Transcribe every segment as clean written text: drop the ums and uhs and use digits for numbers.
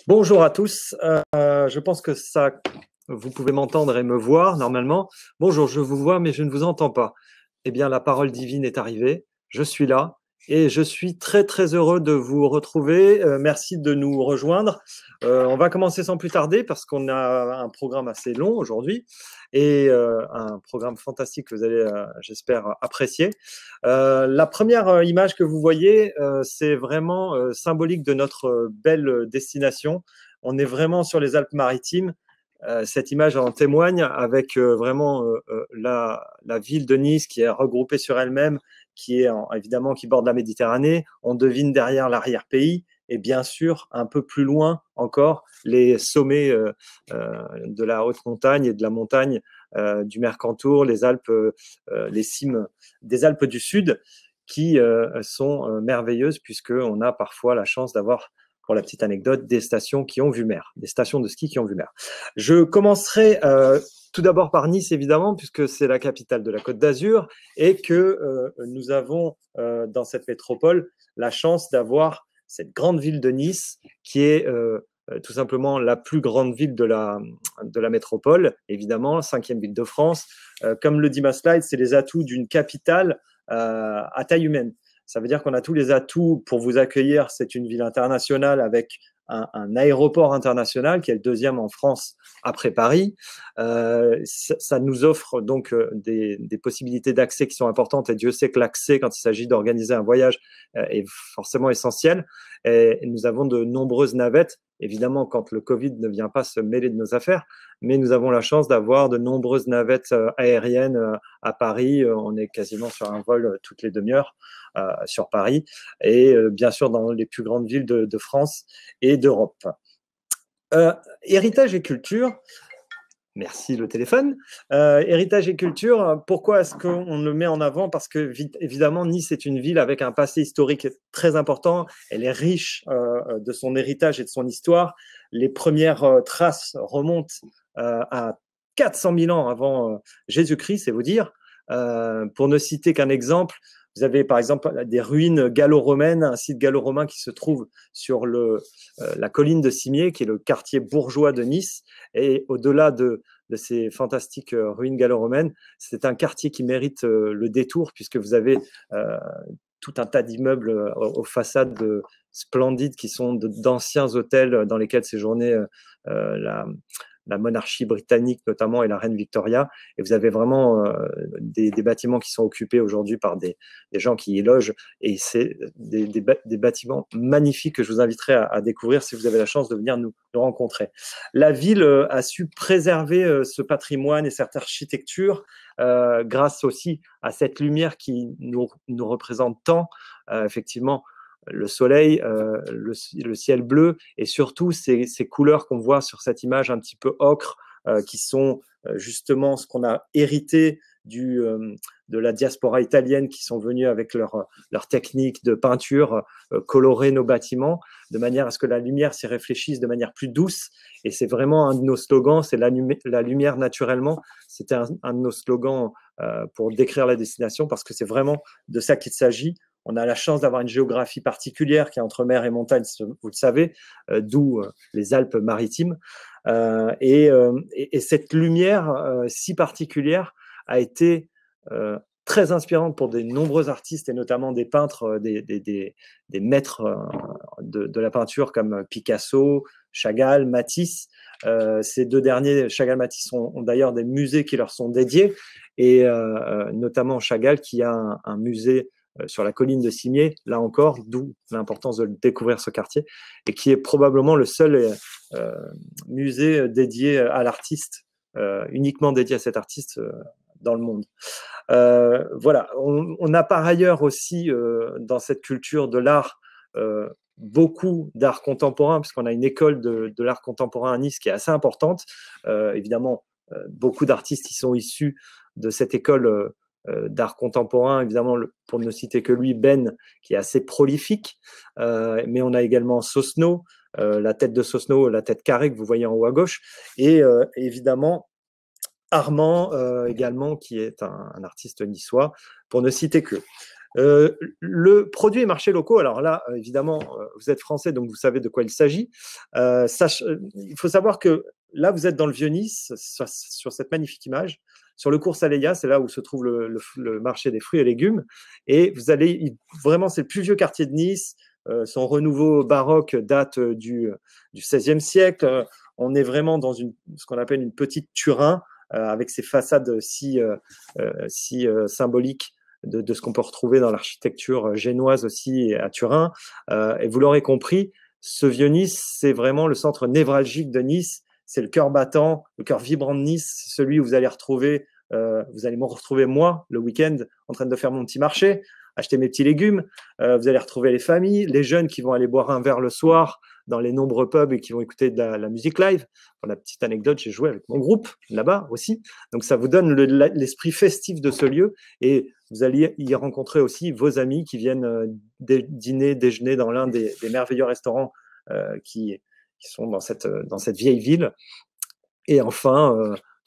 Bonjour à tous. Je pense que vous pouvez m'entendre et me voir normalement. Bonjour, je vous vois, mais je ne vous entends pas. Eh bien, la parole divine est arrivée. Je suis là et je suis très très heureux de vous retrouver. Merci de nous rejoindre. On va commencer sans plus tarder parce qu'on a un programme assez long aujourd'hui et un programme fantastique que vous allez, j'espère, apprécier. La première image que vous voyez, c'est vraiment symbolique de notre belle destination. On est vraiment sur les Alpes-Maritimes. Cette image en témoigne avec vraiment la ville de Nice qui est regroupée sur elle-même, évidemment qui borde la Méditerranée. On devine derrière l'arrière-pays et bien sûr un peu plus loin encore les sommets de la haute montagne et de la montagne du Mercantour, les Alpes, les cimes des Alpes du Sud qui sont merveilleuses puisqu'on a parfois la chance d'avoir, pour la petite anecdote, des stations qui ont vue mer, des stations de ski qui ont vue mer. Je commencerai tout d'abord par Nice, évidemment, puisque c'est la capitale de la Côte d'Azur et que nous avons dans cette métropole la chance d'avoir cette grande ville de Nice qui est tout simplement la plus grande ville de la métropole, évidemment, cinquième ville de France. Comme le dit ma slide, c'est les atouts d'une capitale à taille humaine. Ça veut dire qu'on a tous les atouts pour vous accueillir. C'est une ville internationale avec un aéroport international qui est le deuxième en France après Paris. Ça nous offre donc des possibilités d'accès qui sont importantes et Dieu sait que l'accès, quand il s'agit d'organiser un voyage, est forcément essentiel. Et nous avons de nombreuses navettes, évidemment quand le Covid ne vient pas se mêler de nos affaires, mais nous avons la chance d'avoir de nombreuses navettes aériennes à Paris. On est quasiment sur un vol toutes les demi-heures sur Paris et bien sûr dans les plus grandes villes de France et d'Europe. Héritage et culture. Merci le téléphone. Héritage et culture, pourquoi est-ce qu'on le met en avant? Parce que évidemment, Nice est une ville avec un passé historique très important. Elle est riche de son héritage et de son histoire. Les premières traces remontent à 400 000 ans avant Jésus-Christ, c'est vous dire. Pour ne citer qu'un exemple, vous avez par exemple des ruines gallo-romaines, un site gallo-romain qui se trouve sur la colline de Cimiez, qui est le quartier bourgeois de Nice. Et au-delà de ces fantastiques ruines gallo-romaines, c'est un quartier qui mérite le détour, puisque vous avez tout un tas d'immeubles aux façades splendides qui sont d'anciens hôtels dans lesquels séjournait la monarchie britannique notamment et la reine Victoria. Et vous avez vraiment des bâtiments qui sont occupés aujourd'hui par des gens qui y logent. Et c'est des bâtiments magnifiques que je vous inviterai à découvrir si vous avez la chance de venir nous rencontrer. La ville a su préserver ce patrimoine et cette architecture grâce aussi à cette lumière qui nous représente tant, effectivement, le soleil, le ciel bleu et surtout ces couleurs qu'on voit sur cette image un petit peu ocre qui sont justement ce qu'on a hérité de la diaspora italienne qui sont venus avec leur technique de peinture colorer nos bâtiments de manière à ce que la lumière s'y réfléchisse de manière plus douce. Et c'est vraiment un de nos slogans, c'est la lumière naturellement. C'était un de nos slogans pour décrire la destination parce que c'est vraiment de ça qu'il s'agit. On a la chance d'avoir une géographie particulière qui est entre mer et montagne, vous le savez, d'où les Alpes-Maritimes. Et cette lumière si particulière a été très inspirante pour de nombreux artistes et notamment des peintres, des maîtres de la peinture comme Picasso, Chagall, Matisse. Ces deux derniers, Chagall et Matisse, ont d'ailleurs des musées qui leur sont dédiés et notamment Chagall qui a un musée sur la colline de Cimiez, là encore, d'où l'importance de découvrir ce quartier, et qui est probablement le seul musée dédié à l'artiste, uniquement dédié à cet artiste dans le monde. Voilà, on a par ailleurs aussi dans cette culture de l'art beaucoup d'art contemporain, puisqu'on a une école de l'art contemporain à Nice qui est assez importante. Évidemment, beaucoup d'artistes qui sont issus de cette école d'art contemporain, évidemment, pour ne citer que lui, Ben, qui est assez prolifique, mais on a également Sosno, la tête de Sosno, la tête carrée que vous voyez en haut à gauche, et évidemment Armand également, qui est un artiste niçois, pour ne citer que. Le produit et marché locaux, alors là, évidemment, vous êtes français, donc vous savez de quoi il s'agit. Il faut savoir que là, vous êtes dans le Vieux-Nice, sur cette magnifique image. Sur le cours Saléya, c'est là où se trouve le marché des fruits et légumes. Et vous allez, vraiment, c'est le plus vieux quartier de Nice. Son renouveau baroque date du XVIe siècle. On est vraiment dans ce qu'on appelle une petite Turin, avec ses façades si symboliques de ce qu'on peut retrouver dans l'architecture génoise aussi à Turin. Et vous l'aurez compris, ce Vieux-Nice, c'est vraiment le centre névralgique de Nice. C'est le cœur battant, le cœur vibrant de Nice, celui où vous allez retrouver, vous allez me retrouver moi le week-end en train de faire mon petit marché, acheter mes petits légumes. Vous allez retrouver les familles, les jeunes qui vont aller boire un verre le soir dans les nombreux pubs et qui vont écouter de la musique live. Pour la petite anecdote, j'ai joué avec mon groupe là-bas aussi. Donc ça vous donne l'esprit festif de ce lieu et vous allez y rencontrer aussi vos amis qui viennent dîner, déjeuner dans l'un des merveilleux restaurants qui sont dans cette vieille ville. Et enfin,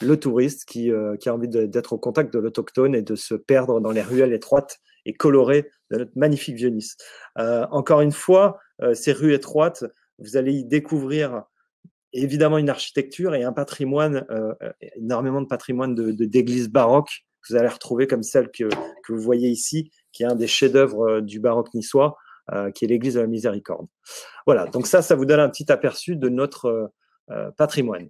le touriste qui a envie d'être au contact de l'autochtone et de se perdre dans les ruelles étroites et colorées de notre magnifique Vieux-Nice. Encore une fois, ces rues étroites, vous allez y découvrir évidemment une architecture et un patrimoine, énormément de patrimoine d'églises baroques que vous allez retrouver comme celle que vous voyez ici, qui est un des chefs-d'œuvre du baroque niçois, qui est l'église de la Miséricorde. Voilà, donc ça vous donne un petit aperçu de notre patrimoine.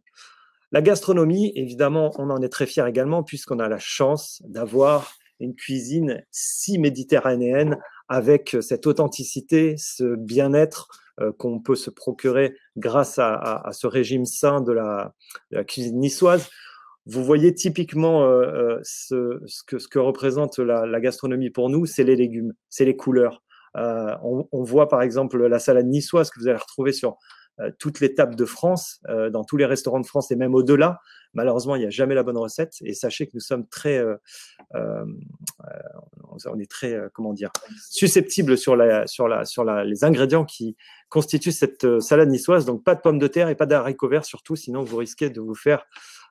La gastronomie, évidemment, on en est très fiers également, puisqu'on a la chance d'avoir une cuisine si méditerranéenne, avec cette authenticité, ce bien-être qu'on peut se procurer grâce à ce régime sain de la cuisine niçoise. Vous voyez typiquement ce que représente la gastronomie pour nous, c'est les légumes, c'est les couleurs. On voit par exemple la salade niçoise que vous allez retrouver sur toutes les tables de France, dans tous les restaurants de France et même au-delà. Malheureusement, il n'y a jamais la bonne recette. Et sachez que nous sommes on est très, comment dire, susceptibles sur les ingrédients qui constituent cette salade niçoise. Donc, pas de pommes de terre et pas d'haricots verts surtout, sinon vous risquez de vous faire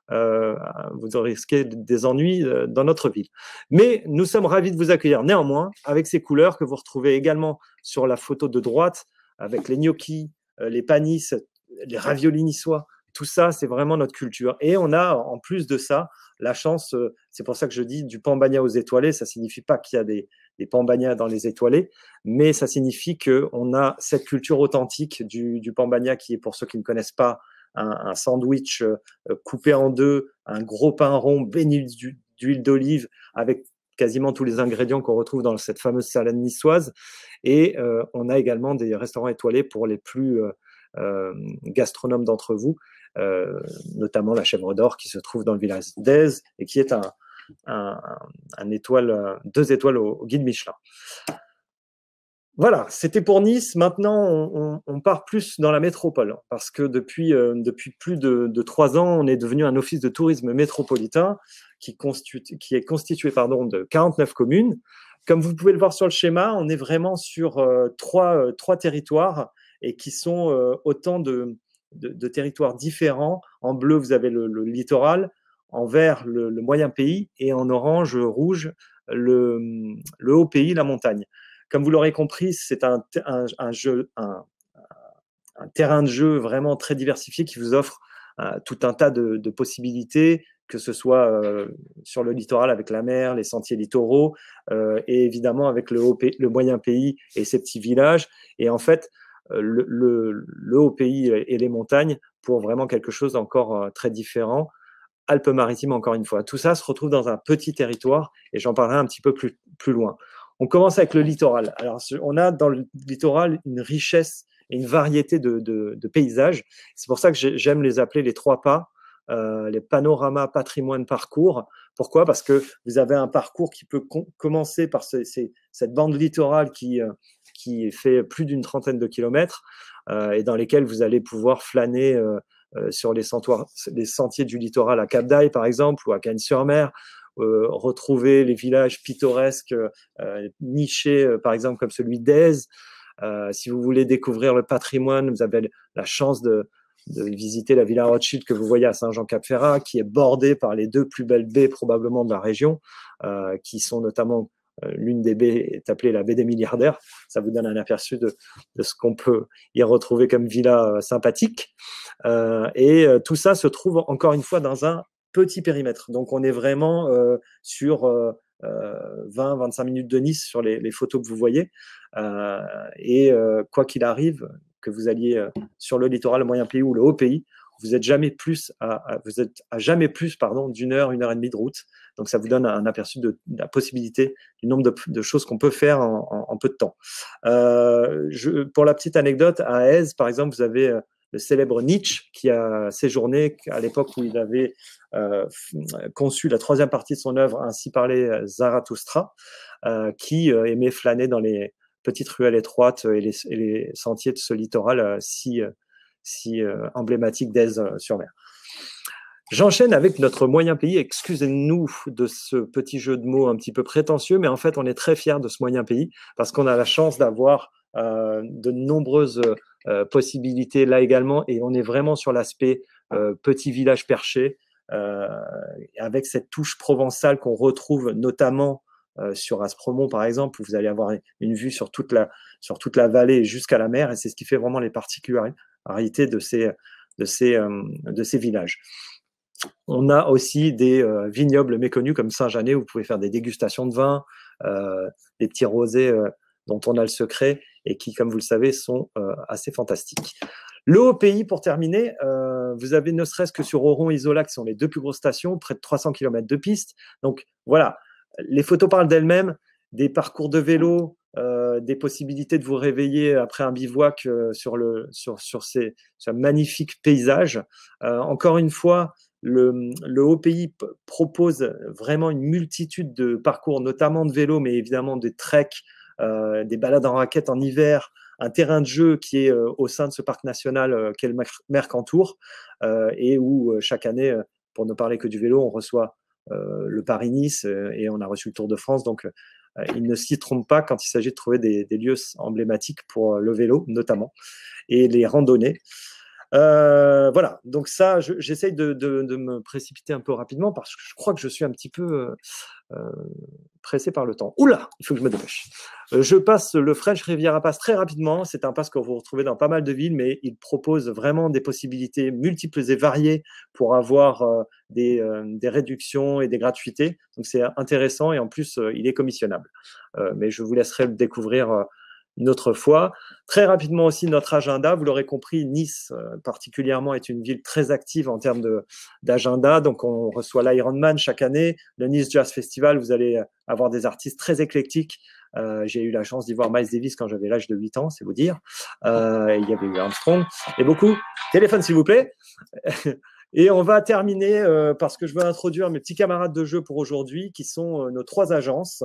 vous risquez des ennuis dans notre ville. Mais nous sommes ravis de vous accueillir néanmoins avec ces couleurs que vous retrouvez également sur la photo de droite avec les gnocchis, les panis, les raviolis niçois. Tout ça, c'est vraiment notre culture. Et on a, en plus de ça, la chance, c'est pour ça que je dis du pambagna aux étoilés, ça ne signifie pas qu'il y a des pambagnas dans les étoilés, mais ça signifie qu'on a cette culture authentique du pambagna qui est, pour ceux qui ne connaissent pas, un sandwich coupé en deux, un gros pain rond béni d'huile d'olive avec quasiment tous les ingrédients qu'on retrouve dans cette fameuse salade niçoise. Et on a également des restaurants étoilés pour les plus gastronomes d'entre vous, notamment la Chèvre d'Or qui se trouve dans le village d'Aise et qui est un étoile, 2 étoiles au guide Michelin. Voilà, c'était pour Nice. Maintenant, on part plus dans la métropole parce que depuis plus de 3 ans, on est devenu un office de tourisme métropolitain qui est constitué de 49 communes. Comme vous pouvez le voir sur le schéma, on est vraiment sur trois territoires et qui sont autant de territoires différents. En bleu, vous avez le littoral, en vert, le moyen pays et en orange, rouge, le haut pays, la montagne. Comme vous l'aurez compris, c'est un terrain de jeu vraiment très diversifié qui vous offre tout un tas de possibilités, que ce soit sur le littoral avec la mer, les sentiers littoraux, et évidemment avec le moyen pays et ses petits villages. Et en fait, le haut pays et les montagnes pour vraiment quelque chose d'encore très différent. Alpes-Maritimes, encore une fois. Tout ça se retrouve dans un petit territoire et j'en parlerai un petit peu plus loin. On commence avec le littoral. Alors, on a dans le littoral une richesse et une variété de paysages. C'est pour ça que j'aime les appeler les 3 pas, les panoramas, patrimoine, parcours. Pourquoi? Parce que vous avez un parcours qui peut commencer par cette bande littorale qui fait plus d'une trentaine de kilomètres et dans lesquels vous allez pouvoir flâner sur les sentiers du littoral à Cap-d'Aille, par exemple, ou à Cagnes-sur-Mer, retrouver les villages pittoresques nichés, par exemple, comme celui d'Aise. Si vous voulez découvrir le patrimoine, vous avez la chance de visiter la Villa Rothschild que vous voyez à Saint-Jean-Cap-Ferrat, qui est bordée par les 2 plus belles baies probablement de la région, qui sont notamment l'une des baies est appelée la baie des milliardaires. Ça vous donne un aperçu de ce qu'on peut y retrouver comme villa sympathique. Tout ça se trouve encore une fois dans un petit périmètre. Donc, on est vraiment sur 20-25 minutes de Nice sur les photos que vous voyez. Quoi qu'il arrive, que vous alliez sur le littoral, le moyen pays ou le haut pays, vous êtes jamais plus jamais plus d'une heure, 1 heure et demie de route. Donc, ça vous donne un aperçu de la possibilité, du nombre de choses qu'on peut faire en peu de temps. Pour la petite anecdote, à Aise, par exemple, vous avez le célèbre Nietzsche qui a séjourné à l'époque où il avait conçu la 3e partie de son œuvre, Ainsi parlait Zarathustra, qui aimait flâner dans les petites ruelles étroites et les sentiers de ce littoral si emblématique d'Aise-sur-Mer. J'enchaîne avec notre moyen pays. Excusez-nous de ce petit jeu de mots un petit peu prétentieux, mais en fait, on est très fiers de ce moyen pays parce qu'on a la chance d'avoir de nombreuses possibilités là également, et on est vraiment sur l'aspect petit village perché avec cette touche provençale qu'on retrouve notamment sur Aspremont par exemple, où vous allez avoir une vue sur toute la vallée jusqu'à la mer, et c'est ce qui fait vraiment les particularités de ces villages. On a aussi des vignobles méconnus comme Saint-Janet où vous pouvez faire des dégustations de vin, des petits rosés dont on a le secret et qui, comme vous le savez, sont assez fantastiques. Le haut pays, pour terminer, vous avez ne serait-ce que sur Oron et Isola, qui sont les 2 plus grosses stations, près de 300 km de piste. Donc voilà, les photos parlent d'elles-mêmes, des parcours de vélo, des possibilités de vous réveiller après un bivouac sur ces magnifiques paysages. Encore une fois, le haut pays propose vraiment une multitude de parcours, notamment de vélo, mais évidemment des treks, des balades en raquette en hiver, un terrain de jeu qui est au sein de ce parc national qu'est le Mercantour, et où chaque année, pour ne parler que du vélo, on reçoit le Paris-Nice et on a reçu le Tour de France. Donc, ils ne s'y trompent pas quand il s'agit de trouver des lieux emblématiques pour le vélo, notamment, et les randonnées. Voilà, donc ça, j'essaye de me précipiter un peu rapidement parce que je crois que je suis un petit peu pressé par le temps. Oula, il faut que je me dépêche. Je passe le French Riviera Pass très rapidement. C'est un pass que vous retrouvez dans pas mal de villes, mais il propose vraiment des possibilités multiples et variées pour avoir des réductions et des gratuités. Donc c'est intéressant et en plus, il est commissionnable. Mais je vous laisserai le découvrir une autre fois. Très rapidement aussi, notre agenda. Vous l'aurez compris, Nice particulièrement est une ville très active en termes d'agenda. Donc, on reçoit l'Ironman chaque année. Le Nice Jazz Festival, vous allez avoir des artistes très éclectiques. J'ai eu la chance d'y voir Miles Davis quand j'avais l'âge de 8 ans, c'est vous dire. Il y avait eu Armstrong et beaucoup. Téléphone, s'il vous plaît. Et on va terminer parce que je veux introduire mes petits camarades de jeu pour aujourd'hui, qui sont nos 3 agences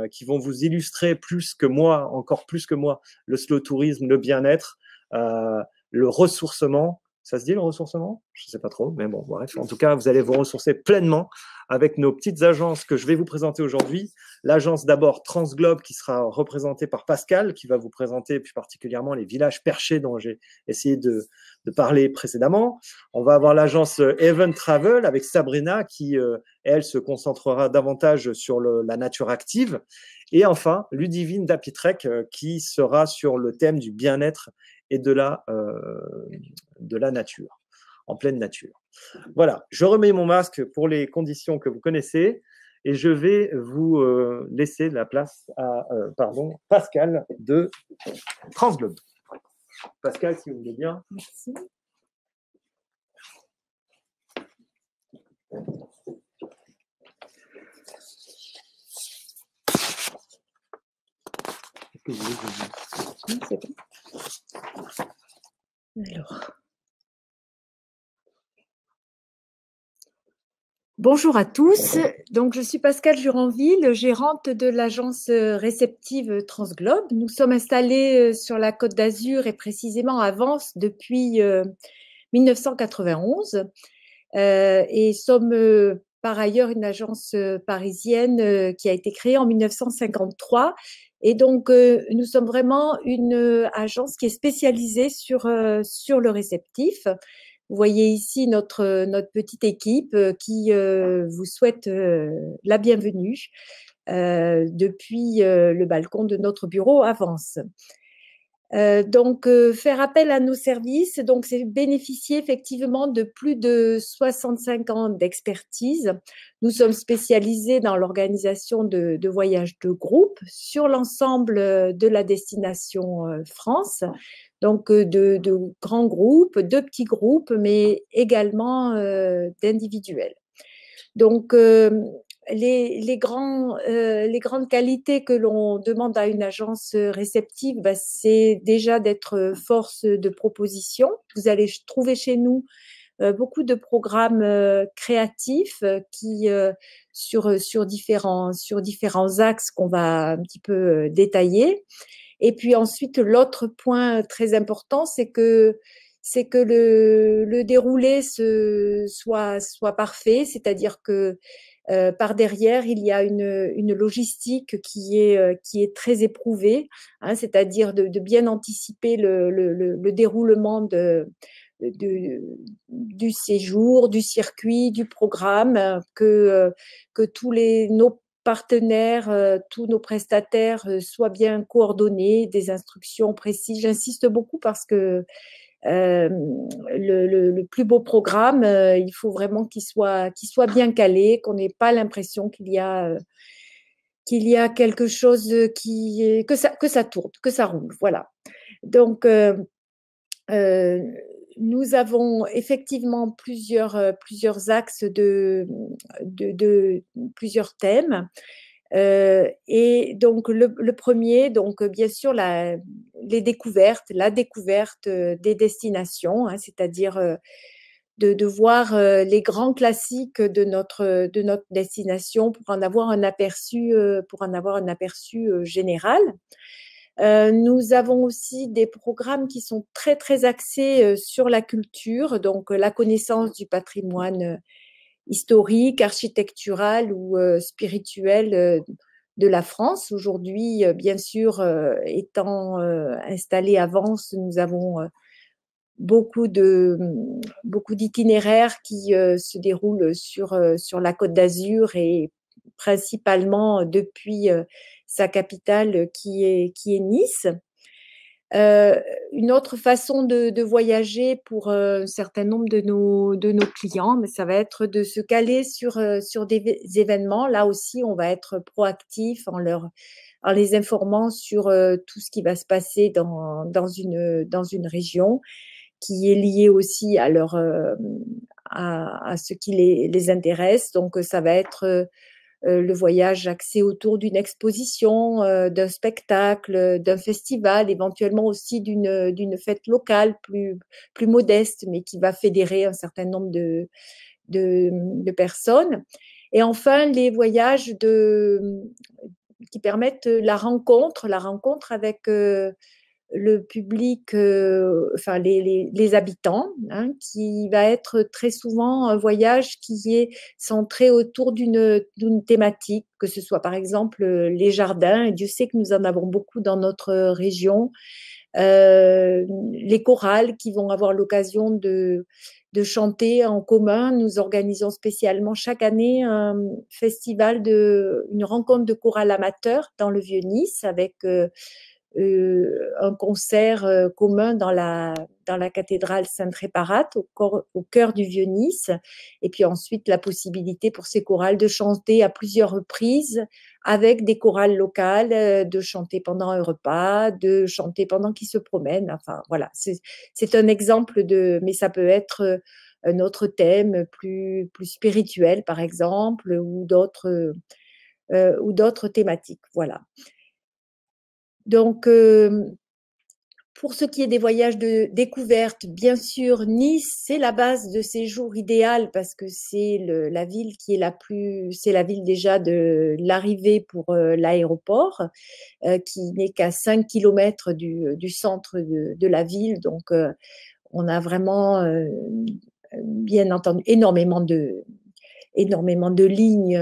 qui vont vous illustrer plus que moi, encore plus que moi, le slow tourisme, le bien-être, le ressourcement. Ça se dit le ressourcement? Je ne sais pas trop, mais bon, bref. En tout cas, vous allez vous ressourcer pleinement avec nos petites agences que je vais vous présenter aujourd'hui. L'agence d'abord Transglobe qui sera représentée par Pascal, qui va vous présenter plus particulièrement les villages perchés dont j'ai essayé de parler précédemment. On va avoir l'agence Even Travel avec Sabrina qui, elle, se concentrera davantage sur la nature active. Et enfin, Ludivine d'Apitrek qui sera sur le thème du bien-être et de la nature, en pleine nature. Voilà, je remets mon masque pour les conditions que vous connaissez et je vais vous laisser la place à Pascal de Transglobe. Pascal, si vous voulez bien. Merci. Oui, c'est bon. Alors. Bonjour à tous. Donc, je suis Pascal Juranville, gérante de l'agence réceptive Transglobe. Nous sommes installés sur la Côte d'Azur et précisément à Vence depuis 1991 et sommes par ailleurs une agence parisienne qui a été créée en 1953. Et donc, nous sommes vraiment une agence qui est spécialisée sur le réceptif. Vous voyez ici notre petite équipe qui vous souhaite la bienvenue. depuis le balcon de notre bureau à Vence. Donc, faire appel à nos services, donc c'est bénéficier effectivement de plus de 65 ans d'expertise. Nous sommes spécialisés dans l'organisation de voyages de groupe sur l'ensemble de la destination France, donc de grands groupes, de petits groupes, mais également d'individuels. Donc, les grandes qualités que l'on demande à une agence réceptive, bah, c'est déjà d'être force de proposition. Vous allez trouver chez nous beaucoup de programmes créatifs qui sur différents axes qu'on va un petit peu détailler. Et puis ensuite, l'autre point très important, c'est que le déroulé soit parfait, c'est-à-dire que par derrière, il y a une logistique qui est très éprouvée, hein, c'est-à-dire de bien anticiper le déroulement du séjour, du circuit, du programme, que nos partenaires, tous nos prestataires soient bien coordonnés, des instructions précises. J'insiste beaucoup parce que le plus beau programme, il faut vraiment qu'il soit bien calé, qu'on n'ait pas l'impression qu'il y a quelque chose que ça tourne, que ça roule. Voilà. Donc, euh, nous avons effectivement plusieurs axes de plusieurs thèmes. Et donc le premier, donc bien sûr la découverte des destinations, hein, c'est-à-dire de voir les grands classiques de notre destination pour en avoir un aperçu général. Nous avons aussi des programmes qui sont très très axés sur la culture, donc la connaissance du patrimoine historique, architectural ou spirituel de la France. Aujourd'hui, bien sûr, étant installés à Vence, nous avons beaucoup d'itinéraires qui se déroulent sur la Côte d'Azur et principalement depuis sa capitale qui est Nice. Une autre façon de voyager pour un certain nombre de nos clients, mais ça va être de se caler sur des événements. Là aussi, on va être proactif en les informant sur tout ce qui va se passer dans une région qui est lié aussi à ce qui les intéresse. Donc, ça va être le voyage axé autour d'une exposition, d'un spectacle, d'un festival, éventuellement aussi d'une fête locale plus modeste, mais qui va fédérer un certain nombre de personnes. Et enfin, les voyages qui permettent la rencontre avec le public, enfin les habitants, hein, qui va être très souvent un voyage qui est centré autour d'une thématique, que ce soit par exemple les jardins, et Dieu sait que nous en avons beaucoup dans notre région, les chorales qui vont avoir l'occasion de chanter en commun. Nous organisons spécialement chaque année une rencontre de chorales amateurs dans le Vieux-Nice avec un concert commun dans la cathédrale Sainte-Réparate, au cœur du Vieux-Nice, et puis ensuite la possibilité pour ces chorales de chanter à plusieurs reprises avec des chorales locales, de chanter pendant un repas, de chanter pendant qu'ils se promènent. Enfin, voilà, c'est un exemple mais ça peut être un autre thème plus spirituel, par exemple, ou d'autres thématiques. Voilà. Donc, pour ce qui est des voyages de découverte, bien sûr, Nice, c'est la base de séjour idéale parce que c'est la ville qui est c'est la ville déjà de l'arrivée pour l'aéroport, qui n'est qu'à 5 kilomètres du centre de la ville. Donc, on a vraiment, bien entendu, énormément de lignes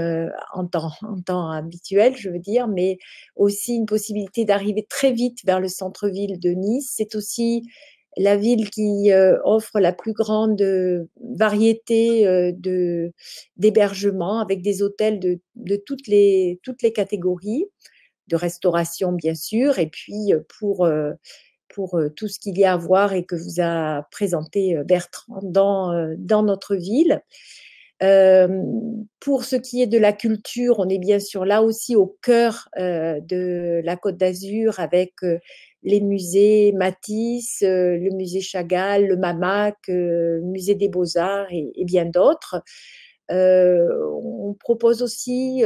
en temps habituel, je veux dire, mais aussi une possibilité d'arriver très vite vers le centre-ville de Nice. C'est aussi la ville qui offre la plus grande variété d'hébergements avec des hôtels de toutes les catégories, de restauration bien sûr, et puis pour tout ce qu'il y a à voir et que vous a présenté Bertrand dans notre ville. Pour ce qui est de la culture, on est bien sûr là aussi au cœur de la Côte d'Azur avec les musées Matisse, le musée Chagall, le MAMAC, le musée des Beaux-Arts et bien d'autres. On propose aussi,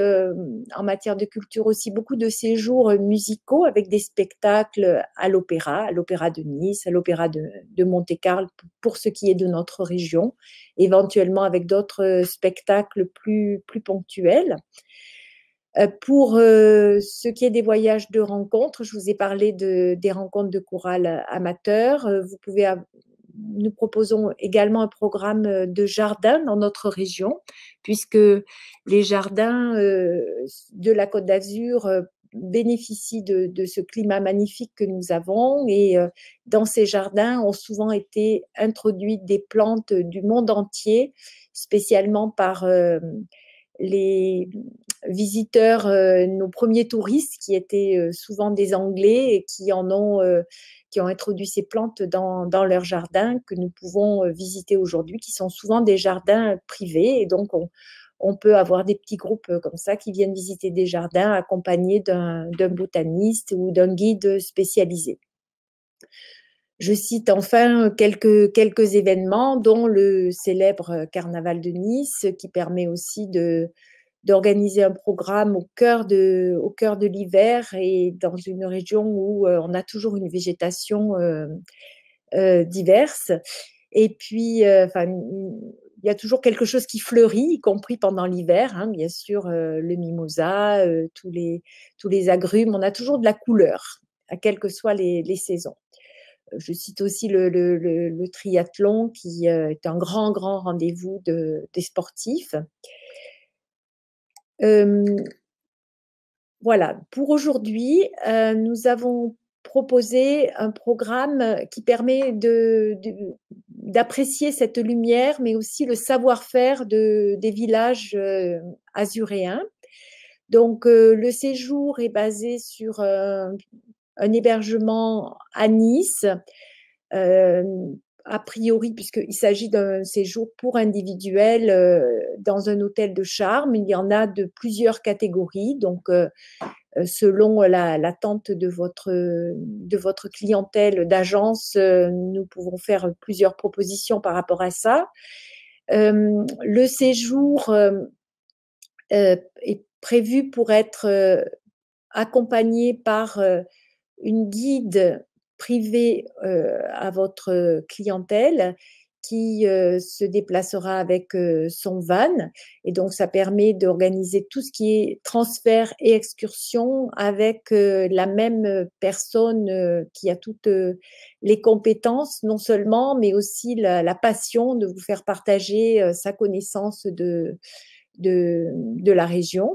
en matière de culture aussi, beaucoup de séjours musicaux avec des spectacles à l'Opéra de Nice, à l'Opéra de Monte-Carlo, pour ce qui est de notre région, éventuellement avec d'autres spectacles plus ponctuels. Pour ce qui est des voyages de rencontres, je vous ai parlé des rencontres de chorale amateurs. Nous proposons également un programme de jardin dans notre région, puisque les jardins de la Côte d'Azur bénéficient de ce climat magnifique que nous avons. Et dans ces jardins ont souvent été introduites des plantes du monde entier, spécialement par les visiteurs, nos premiers touristes qui étaient souvent des Anglais et qui ont introduit ces plantes dans leurs jardins que nous pouvons visiter aujourd'hui, qui sont souvent des jardins privés. Et donc, on peut avoir des petits groupes comme ça qui viennent visiter des jardins accompagnés d'un botaniste ou d'un guide spécialisé. Je cite enfin quelques événements, dont le célèbre Carnaval de Nice, qui permet aussi d'organiser un programme au cœur de l'hiver et dans une région où on a toujours une végétation diverse. Et puis, il y a toujours quelque chose qui fleurit, y compris pendant l'hiver, hein, bien sûr, le mimosa, tous les agrumes, on a toujours de la couleur, à quelles que soient les saisons. Je cite aussi le triathlon, qui est un grand rendez-vous des sportifs. Voilà, pour aujourd'hui, nous avons proposé un programme qui permet d'apprécier cette lumière, mais aussi le savoir-faire des villages azuréens. Donc, le séjour est basé sur un hébergement à Nice, a priori, puisqu'il s'agit d'un séjour pour individuel dans un hôtel de charme. Il y en a de plusieurs catégories, donc selon l'attente de votre clientèle d'agence, nous pouvons faire plusieurs propositions par rapport à ça. Le séjour est prévu pour être accompagné par une guide privée à votre clientèle qui se déplacera avec son van. Et donc, ça permet d'organiser tout ce qui est transfert et excursion avec la même personne qui a toutes les compétences, non seulement, mais aussi la passion de vous faire partager sa connaissance de la région.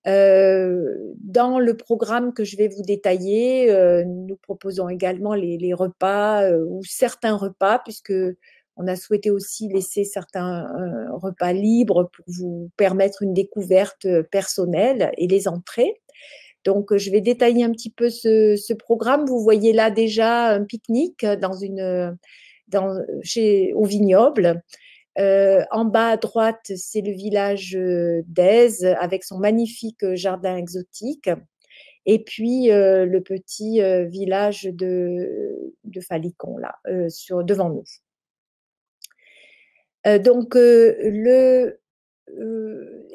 Dans le programme que je vais vous détailler, nous proposons également les repas ou certains repas, puisque on a souhaité aussi laisser certains repas libres pour vous permettre une découverte personnelle et les entrées. Donc, je vais détailler un petit peu ce programme. Vous voyez là déjà un pique-nique au vignoble. En bas à droite, c'est le village d'Aise avec son magnifique jardin exotique. Et puis le petit village de Falicon, là, devant nous. Donc,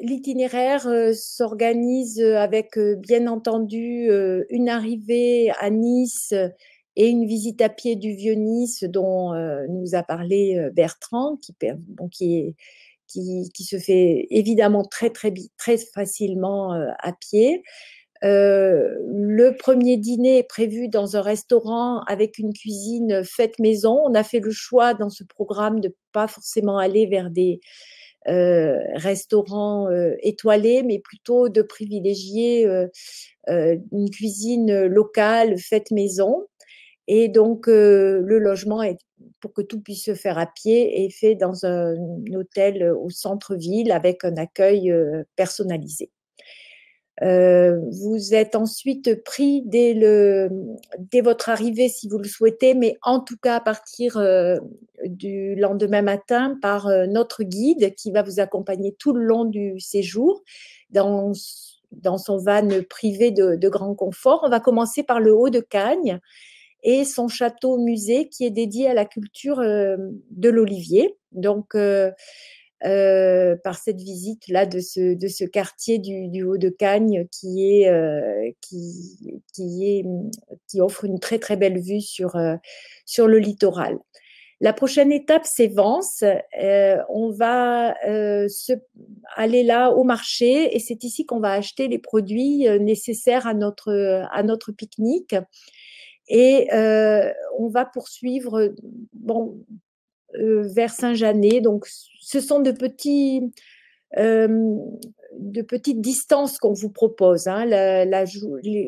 l'itinéraire s'organise avec, bien entendu, une arrivée à Nice et une visite à pied du Vieux-Nice dont nous a parlé Bertrand, qui se fait évidemment très facilement à pied. Le premier dîner est prévu dans un restaurant avec une cuisine faite maison. On a fait le choix dans ce programme de pas forcément aller vers des restaurants étoilés, mais plutôt de privilégier une cuisine locale faite maison. Et donc, le logement, pour que tout puisse se faire à pied, est fait dans un hôtel au centre-ville avec un accueil personnalisé. Vous êtes ensuite pris dès votre arrivée, si vous le souhaitez, mais en tout cas à partir du lendemain matin par notre guide qui va vous accompagner tout le long du séjour dans son van privé de grand confort. On va commencer par le Haut-de-Cagnes et son château-musée qui est dédié à la culture de l'olivier. Donc, par cette visite-là de ce quartier du Haut-de-Cagnes qui offre une très, très belle vue sur le littoral. La prochaine étape, c'est Vence. On va aller là au marché et c'est ici qu'on va acheter les produits nécessaires à notre pique-nique. Et on va poursuivre vers Saint-Janet. Donc, ce sont de petites distances qu'on vous propose. Hein.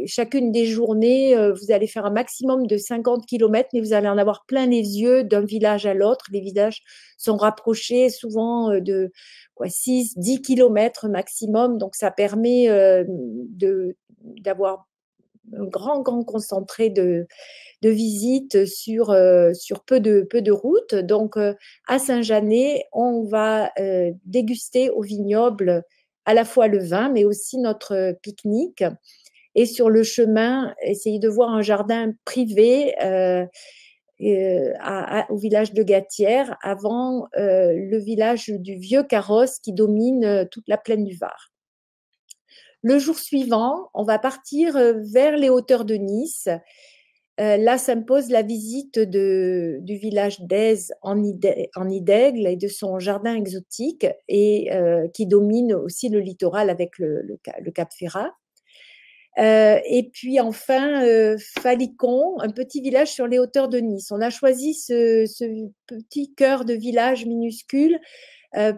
Chacune des journées, vous allez faire un maximum de 50 km, mais vous allez en avoir plein les yeux d'un village à l'autre. Les villages sont rapprochés souvent de 6-10 km maximum. Donc, ça permet d'avoir un grand concentré de visites sur peu de routes. Donc, à Saint-Janet, on va déguster au vignoble à la fois le vin, mais aussi notre pique-nique. Et sur le chemin, essayer de voir un jardin privé au village de Gatière, avant le village du Vieux Carrosse qui domine toute la plaine du Var. Le jour suivant, on va partir vers les hauteurs de Nice. Là s'impose la visite du village d'Èze en Idègle et de son jardin exotique et qui domine aussi le littoral avec le Cap Ferrat. Et puis enfin, Falicon, un petit village sur les hauteurs de Nice. On a choisi ce petit cœur de village minuscule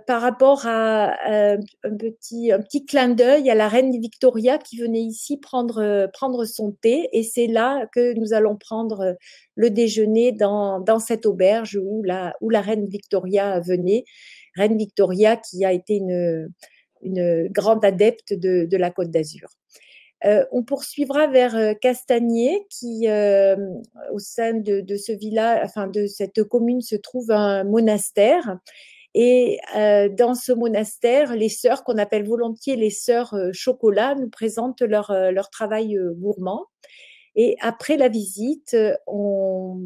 par rapport à un petit clin d'œil à la reine Victoria qui venait ici prendre son thé. Et c'est là que nous allons prendre le déjeuner dans cette auberge où la reine Victoria venait. Reine Victoria qui a été une grande adepte de la Côte d'Azur. On poursuivra vers Castagnier, qui au sein de ce village, enfin de cette commune, se trouve un monastère. Et dans ce monastère, les sœurs, qu'on appelle volontiers les sœurs chocolat, nous présentent leur travail gourmand. Et après la visite, on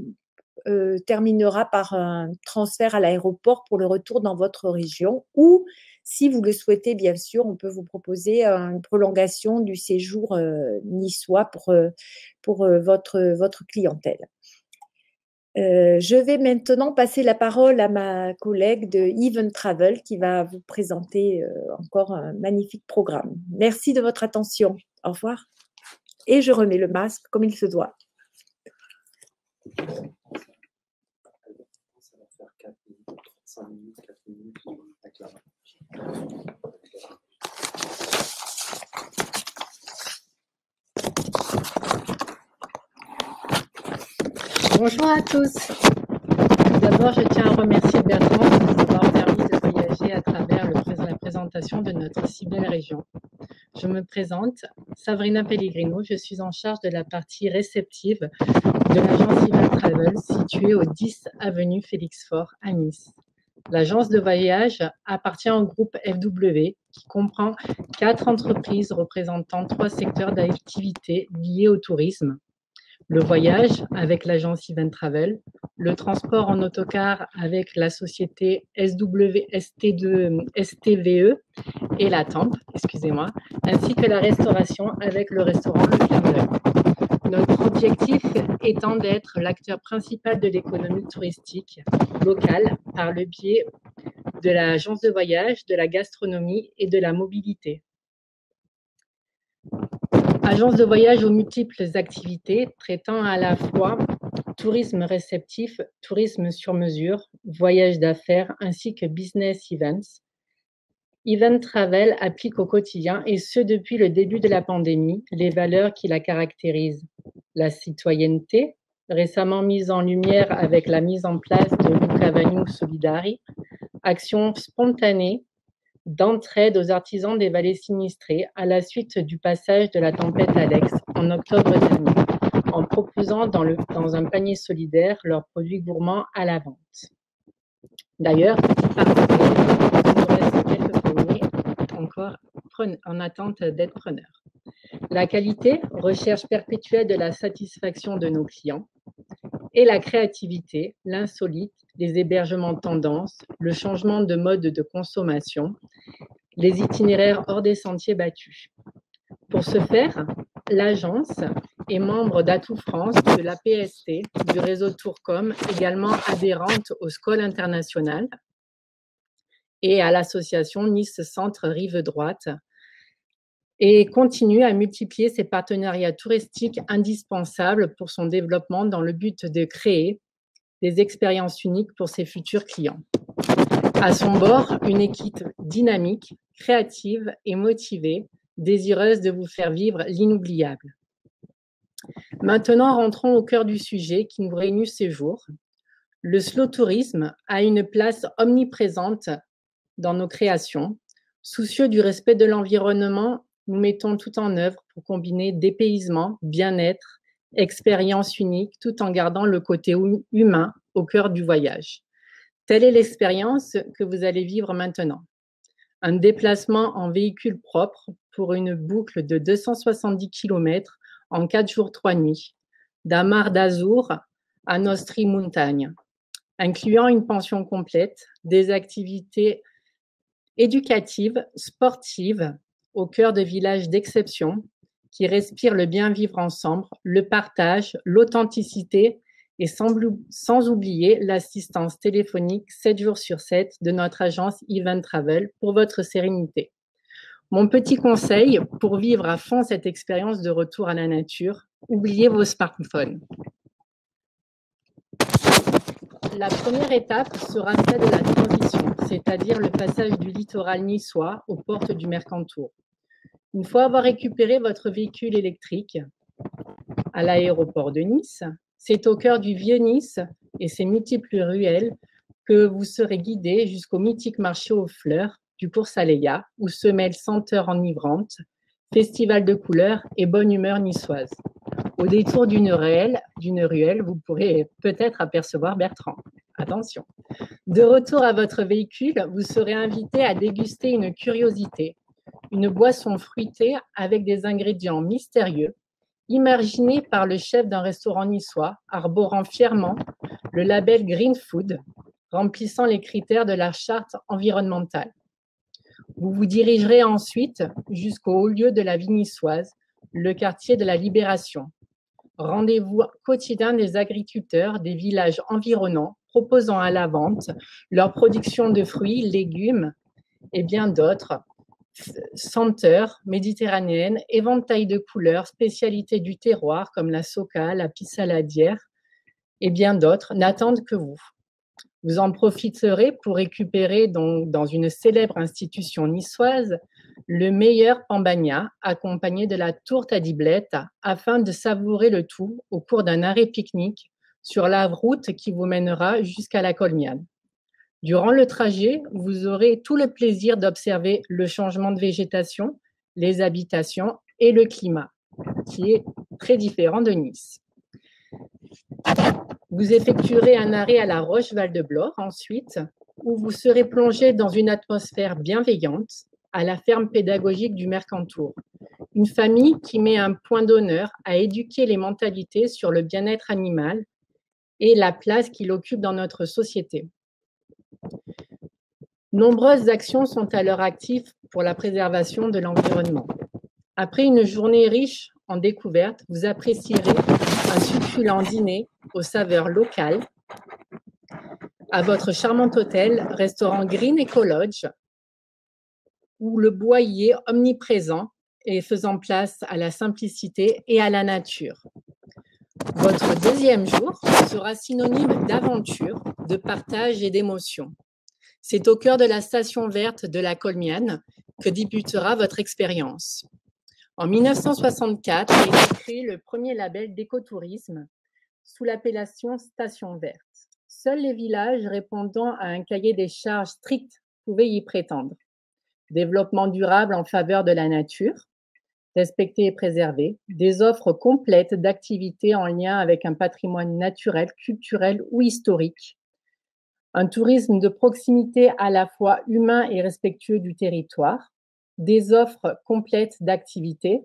terminera par un transfert à l'aéroport pour le retour dans votre région, ou si vous le souhaitez, bien sûr, on peut vous proposer une prolongation du séjour niçois pour votre clientèle. Je vais maintenant passer la parole à ma collègue de Even Travel qui va vous présenter encore un magnifique programme. Merci de votre attention. Au revoir. Et je remets le masque comme il se doit. Bonjour à tous. D'abord, je tiens à remercier Bertrand de nous avoir permis de voyager à travers la présentation de notre si belle région. Je me présente, Sabrina Pellegrino, je suis en charge de la partie réceptive de l'agence Even Travel située au 10 avenue Félix Faure à Nice. L'agence de voyage appartient au groupe FW qui comprend 4 entreprises représentant 3 secteurs d'activité liés au tourisme. Le voyage avec l'agence Even Travel, le transport en autocar avec la société STVE et la TAMP, excusez-moi, ainsi que la restauration avec le restaurant Le Clin d'œil. Notre objectif étant d'être l'acteur principal de l'économie touristique locale par le biais de l'agence de voyage, de la gastronomie et de la mobilité. Agence de voyage aux multiples activités traitant à la fois tourisme réceptif, tourisme sur mesure, voyage d'affaires ainsi que business events. Even Travel applique au quotidien, et ce depuis le début de la pandémie, les valeurs qui la caractérisent: la citoyenneté, récemment mise en lumière avec la mise en place de Luca Vagnou Solidari, action spontanée d'entraide aux artisans des vallées sinistrées à la suite du passage de la tempête Alex en octobre dernier, en proposant dans un panier solidaire leurs produits gourmands à la vente. D'ailleurs, il nous reste quelques paniers encore en attente d'être preneurs. La qualité, recherche perpétuelle de la satisfaction de nos clients, et la créativité, l'insolite, les hébergements tendance, le changement de mode de consommation, les itinéraires hors des sentiers battus. Pour ce faire, l'agence est membre d'Atout France, de la PST, du réseau Tourcom, également adhérente au SCOL International et à l'association Nice Centre Rive Droite, et continue à multiplier ses partenariats touristiques indispensables pour son développement dans le but de créer des expériences uniques pour ses futurs clients. À son bord, une équipe dynamique, créative et motivée, désireuse de vous faire vivre l'inoubliable. Maintenant, rentrons au cœur du sujet qui nous réunit ces jours. Le slow tourisme a une place omniprésente dans nos créations. Soucieux du respect de l'environnement, nous mettons tout en œuvre pour combiner dépaysement, bien-être, expérience unique, tout en gardant le côté humain au cœur du voyage. Telle est l'expérience que vous allez vivre maintenant. Un déplacement en véhicule propre pour une boucle de 270 km en 4 jours, 3 nuits, d'Amar d'Azur à Nostri Montagne, incluant une pension complète, des activités éducatives, sportives, au cœur de villages d'exception qui respirent le bien vivre ensemble, le partage, l'authenticité et sans oublier l'assistance téléphonique 7 jours sur 7 de notre agence Event Travel pour votre sérénité. Mon petit conseil pour vivre à fond cette expérience de retour à la nature, oubliez vos smartphones. La première étape sera celle de la transition, c'est-à-dire le passage du littoral niçois aux portes du Mercantour. Une fois avoir récupéré votre véhicule électrique à l'aéroport de Nice, c'est au cœur du vieux Nice et ses multiples ruelles que vous serez guidé jusqu'au mythique marché aux fleurs du Cours Saléya, où se mêlent senteurs enivrantes, festival de couleurs et bonne humeur niçoise. Au détour d'une ruelle, vous pourrez peut-être apercevoir Bertrand. Attention. De retour à votre véhicule, vous serez invité à déguster une curiosité, une boisson fruitée avec des ingrédients mystérieux, imaginés par le chef d'un restaurant niçois, arborant fièrement le label Green Food, remplissant les critères de la charte environnementale. Vous vous dirigerez ensuite jusqu'au haut lieu de la vie niçoise, le quartier de la Libération. Rendez-vous quotidien des agriculteurs des villages environnants proposant à la vente leur production de fruits, légumes et bien d'autres, senteurs méditerranéennes, éventail de couleurs, spécialités du terroir comme la soca, la pissaladière et bien d'autres n'attendent que vous. Vous en profiterez pour récupérer donc, dans une célèbre institution niçoise le meilleur pambagna accompagné de la tourte à diblette afin de savourer le tout au cours d'un arrêt pique-nique sur la route qui vous mènera jusqu'à la Colmiane. Durant le trajet, vous aurez tout le plaisir d'observer le changement de végétation, les habitations et le climat, qui est très différent de Nice. Vous effectuerez un arrêt à la Roche-Val-de-Blore ensuite, où vous serez plongé dans une atmosphère bienveillante à la ferme pédagogique du Mercantour. Une famille qui met un point d'honneur à éduquer les mentalités sur le bien-être animal et la place qu'il occupe dans notre société. Nombreuses actions sont alors actives pour la préservation de l'environnement. Après une journée riche en découvertes, vous apprécierez un succulent dîner aux saveurs locales à votre charmant hôtel, restaurant Green Eco Lodge, où le bois y est omniprésent et faisant place à la simplicité et à la nature. Votre deuxième jour sera synonyme d'aventure, de partage et d'émotion. C'est au cœur de la station verte de la Colmiane que débutera votre expérience. En 1964 a été créé le premier label d'écotourisme sous l'appellation station verte. Seuls les villages répondant à un cahier des charges strict pouvaient y prétendre. Développement durable en faveur de la nature, respecter et préserver, des offres complètes d'activités en lien avec un patrimoine naturel, culturel ou historique, un tourisme de proximité à la fois humain et respectueux du territoire, des offres complètes d'activités.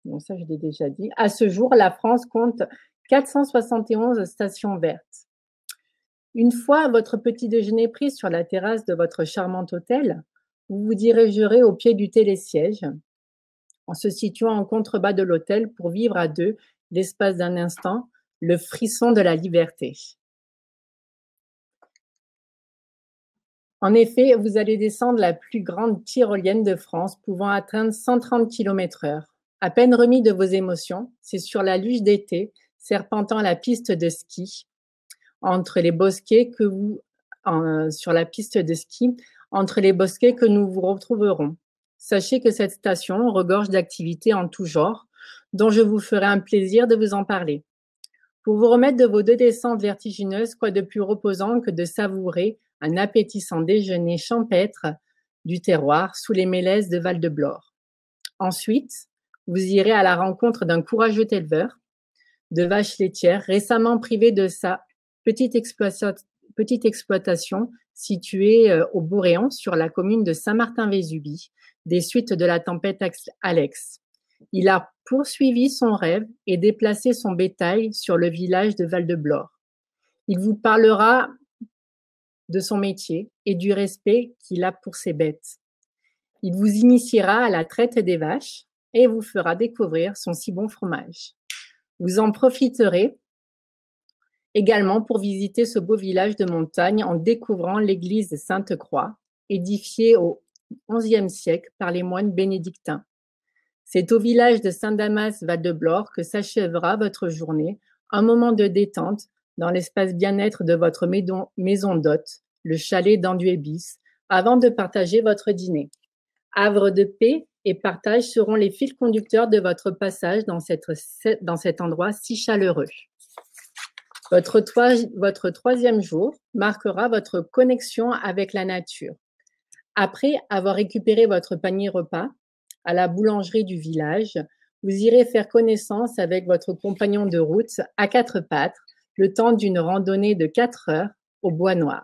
Bon, ça, je l'ai déjà dit. À ce jour, la France compte 471 stations vertes. Une fois votre petit déjeuner pris sur la terrasse de votre charmant hôtel, vous vous dirigerez au pied du télésiège, en se situant en contrebas de l'hôtel pour vivre à deux, l'espace d'un instant, le frisson de la liberté. En effet, vous allez descendre la plus grande tyrolienne de France, pouvant atteindre 130 km/h. À peine remis de vos émotions, c'est sur la luge d'été, serpentant la piste de ski, entre les bosquets que nous vous retrouverons. Sachez que cette station regorge d'activités en tout genre, dont je vous ferai un plaisir de vous en parler. Pour vous remettre de vos deux descentes vertigineuses, quoi de plus reposant que de savourer un appétissant déjeuner champêtre du terroir sous les mélèzes de Val-de-Blore. Ensuite, vous irez à la rencontre d'un courageux éleveur de vaches laitières récemment privé de sa petite exploitation située au Bourréon sur la commune de Saint-Martin-Vésubie, des suites de la tempête Alex. Il a poursuivi son rêve et déplacé son bétail sur le village de Val-de-Blore. Il vous parlera de son métier et du respect qu'il a pour ses bêtes. Il vous initiera à la traite des vaches et vous fera découvrir son si bon fromage. Vous en profiterez également pour visiter ce beau village de montagne en découvrant l'église Sainte-Croix, édifiée au XIe siècle par les moines bénédictins. C'est au village de Saint-Damas-Val-de-Blore que s'achèvera votre journée, un moment de détente dans l'espace bien-être de votre maison d'hôte, le chalet d'Anduébis, avant de partager votre dîner. Havre de paix et partage seront les fils conducteurs de votre passage dans cet endroit si chaleureux. Votre troisième jour marquera votre connexion avec la nature. Après avoir récupéré votre panier repas à la boulangerie du village, vous irez faire connaissance avec votre compagnon de route à quatre pattes, le temps d'une randonnée de 4 heures au Bois Noir.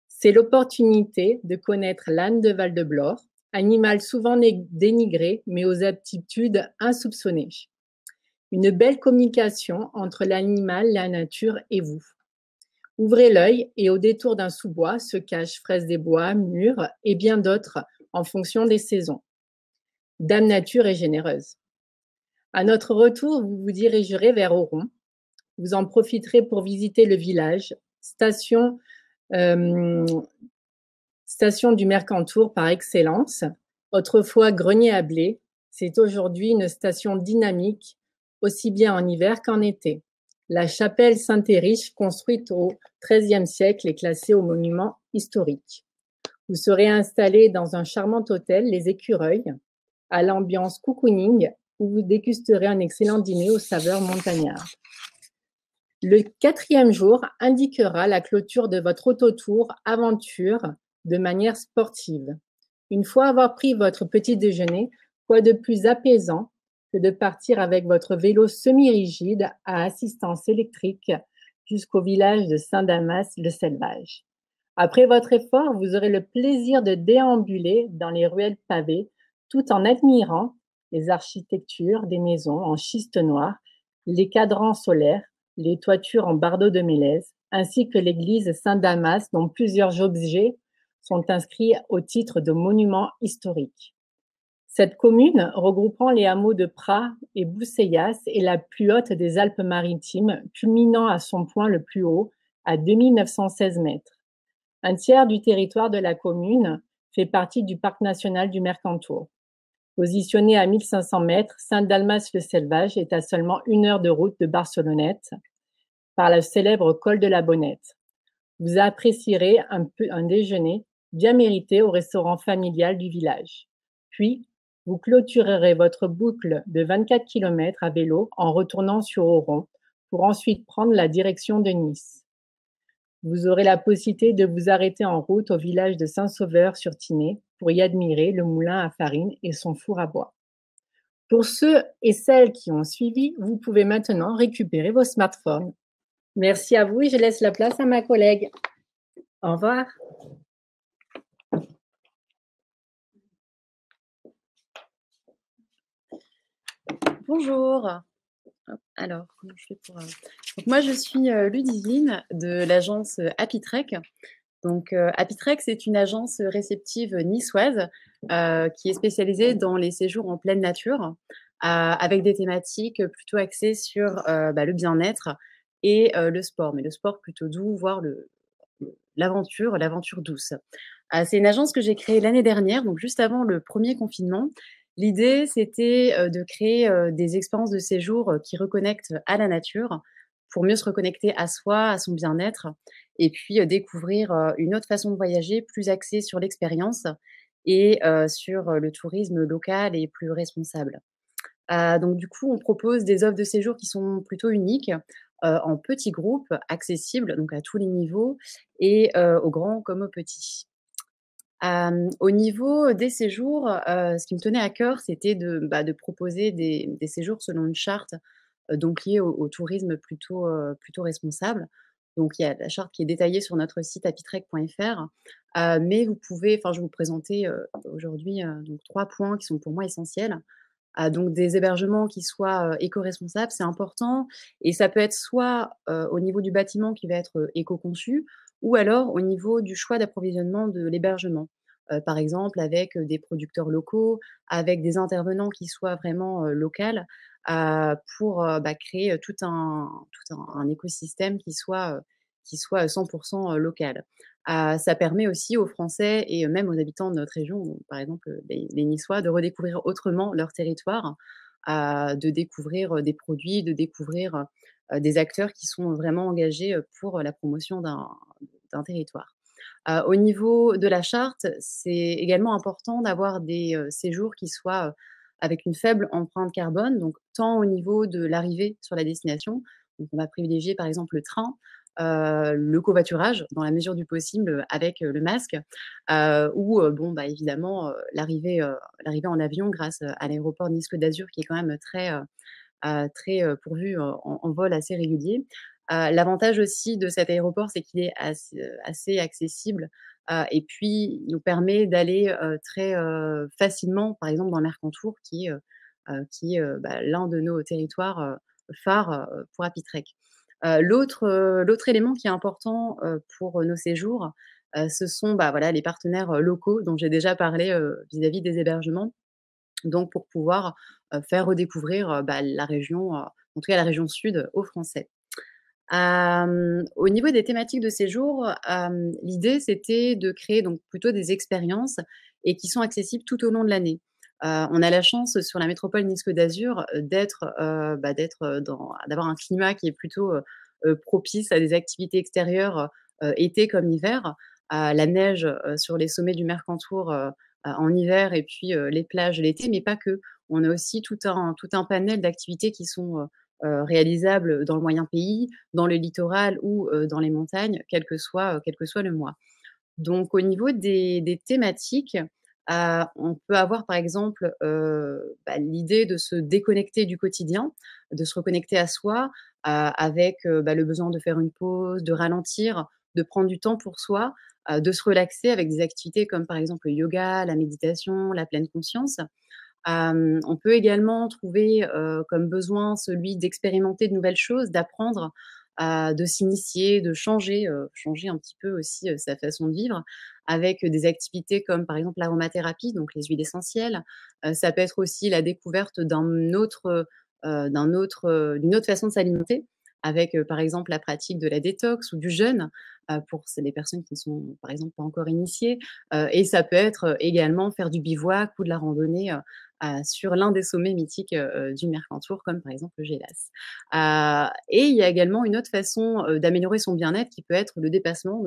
C'est l'opportunité de connaître l'âne de Val-de-Blore, animal souvent dénigré, mais aux aptitudes insoupçonnées. Une belle communication entre l'animal, la nature et vous. Ouvrez l'œil et au détour d'un sous-bois se cachent fraises des bois, mûres et bien d'autres en fonction des saisons. Dame Nature est généreuse. À notre retour, vous vous dirigerez vers Auron. Vous en profiterez pour visiter le village, station du Mercantour par excellence. Autrefois grenier à blé, c'est aujourd'hui une station dynamique, aussi bien en hiver qu'en été. La chapelle Saint-Ériche, construite au XIIIe siècle, est classée au monument historique. Vous serez installé dans un charmant hôtel, les Écureuils, à l'ambiance cocooning, où vous dégusterez un excellent dîner aux saveurs montagnardes. Le quatrième jour indiquera la clôture de votre autotour aventure de manière sportive. Une fois avoir pris votre petit déjeuner, quoi de plus apaisant que de partir avec votre vélo semi-rigide à assistance électrique jusqu'au village de Saint-Damas-le-Selvage. Après votre effort, vous aurez le plaisir de déambuler dans les ruelles pavées tout en admirant les architectures des maisons en schiste noir, les cadrans solaires, les toitures en bardeaux de mélèze, ainsi que l'église Saint-Damas dont plusieurs objets sont inscrits au titre de monuments historiques. Cette commune, regroupant les hameaux de Prat et Bousséillas, est la plus haute des Alpes-Maritimes, culminant à son point le plus haut, à 2916 mètres. Un tiers du territoire de la commune fait partie du parc national du Mercantour. Positionné à 1500 mètres, Saint-Dalmas-le-Selvage est à seulement 1 heure de route de Barcelonnette, par le célèbre col de la Bonnette. Vous apprécierez un déjeuner bien mérité au restaurant familial du village. Puis, vous clôturerez votre boucle de 24 km à vélo en retournant sur Auron pour ensuite prendre la direction de Nice. Vous aurez la possibilité de vous arrêter en route au village de Saint-Sauveur-sur-Tinée pour y admirer le moulin à farine et son four à bois. Pour ceux et celles qui ont suivi, vous pouvez maintenant récupérer vos smartphones. Merci à vous et je laisse la place à ma collègue. Au revoir. Bonjour. Alors, comment je fais pour… Donc, moi, je suis Ludivine de l'agence Happy Trek. Donc, Happy Trek, c'est une agence réceptive niçoise qui est spécialisée dans les séjours en pleine nature, avec des thématiques plutôt axées sur le bien-être et le sport, mais le sport plutôt doux, voire l'aventure douce. C'est une agence que j'ai créée l'année dernière, donc juste avant le premier confinement. L'idée, c'était de créer des expériences de séjour qui reconnectent à la nature pour mieux se reconnecter à soi, à son bien-être, et puis découvrir une autre façon de voyager, plus axée sur l'expérience et sur le tourisme local et plus responsable. Donc du coup, on propose des offres de séjour qui sont plutôt uniques, en petits groupes, accessibles, donc à tous les niveaux et aux grands comme aux petits. Au niveau des séjours, ce qui me tenait à cœur, c'était de proposer des séjours selon une charte, donc liée au tourisme plutôt responsable. Donc il y a la charte qui est détaillée sur notre site happytrek.fr, mais vous pouvez enfin, je vais vous présenter, aujourd'hui, donc 3 points qui sont pour moi essentiels. Donc des hébergements qui soient, éco-responsables, c'est important et ça peut être soit, au niveau du bâtiment qui va être, éco-conçu ou alors au niveau du choix d'approvisionnement de l'hébergement. Par exemple avec, des producteurs locaux, avec des intervenants qui soient vraiment, locales, pour, créer, tout un écosystème qui soit 100 local. Ça permet aussi aux Français et même aux habitants de notre région, par exemple, les Niçois, de redécouvrir autrement leur territoire, de découvrir, des produits, de découvrir, des acteurs qui sont vraiment engagés, pour la promotion d'un territoire. Au niveau de la charte, c'est également important d'avoir des, séjours qui soient, avec une faible empreinte carbone, donc tant au niveau de l'arrivée sur la destination, donc on va privilégier par exemple le train, le covoiturage dans la mesure du possible, avec, le masque, ou évidemment, l'arrivée en avion grâce, à l'aéroport Nice-Côte d'Azur qui est quand même très pourvu en vol assez régulier. L'avantage aussi de cet aéroport, c'est qu'il est assez accessible, et puis il nous permet d'aller, très, facilement, par exemple dans Mercantour qui est l'un de nos territoires, phares, pour Happy Trek. L'autre élément qui est important, pour nos séjours, ce sont, voilà, les partenaires, locaux dont j'ai déjà parlé, vis-à-vis des hébergements. Donc pour pouvoir, faire redécouvrir, la région, en tout cas la région sud aux Français. Au niveau des thématiques de séjour, l'idée c'était de créer donc plutôt des expériences et qui sont accessibles tout au long de l'année. On a la chance sur la métropole Nice-Côte d'Azur, d'avoir un climat qui est plutôt, propice à des activités extérieures, été comme hiver. La neige, sur les sommets du Mercantour, en hiver et puis, les plages l'été, mais pas que. On a aussi tout un panel d'activités qui sont, réalisables dans le moyen pays, dans le littoral ou, dans les montagnes, quel que soit le mois. Donc au niveau des thématiques, on peut avoir par exemple, l'idée de se déconnecter du quotidien, de se reconnecter à soi, avec, le besoin de faire une pause, de ralentir, de prendre du temps pour soi, de se relaxer avec des activités comme par exemple le yoga, la méditation, la pleine conscience. On peut également trouver, comme besoin celui d'expérimenter de nouvelles choses, d'apprendre, de s'initier, de changer un petit peu aussi, sa façon de vivre avec, des activités comme par exemple l'aromathérapie, donc les huiles essentielles. Ça peut être aussi la découverte d'une autre façon de s'alimenter avec, par exemple la pratique de la détox ou du jeûne, pour les personnes qui ne sont par exemple pas encore initiées. Et ça peut être, également faire du bivouac ou de la randonnée, sur l'un des sommets mythiques, du Mercantour, comme par exemple le Gélas. Et il y a également une autre façon, d'améliorer son bien-être qui peut être le dépassement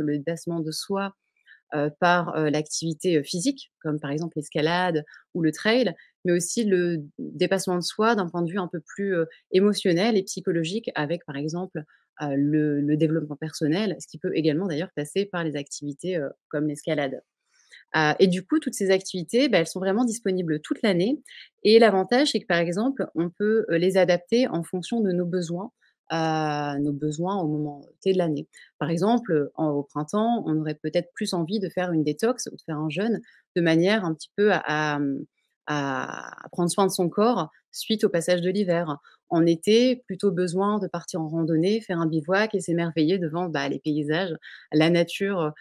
de soi, par l'activité physique, comme par exemple l'escalade ou le trail, mais aussi le dépassement de soi d'un point de vue un peu plus émotionnel et psychologique avec, par exemple, le développement personnel, ce qui peut également d'ailleurs passer par les activités comme l'escalade. Et du coup, toutes ces activités, bah, elles sont vraiment disponibles toute l'année et l'avantage, c'est que, par exemple, on peut, les adapter en fonction de nos besoins au moment T de l'année. Par exemple, au printemps, on aurait peut-être plus envie de faire une détox ou de faire un jeûne de manière un petit peu à prendre soin de son corps suite au passage de l'hiver. En été, plutôt besoin de partir en randonnée, faire un bivouac et s'émerveiller devant, bah, les paysages, la nature,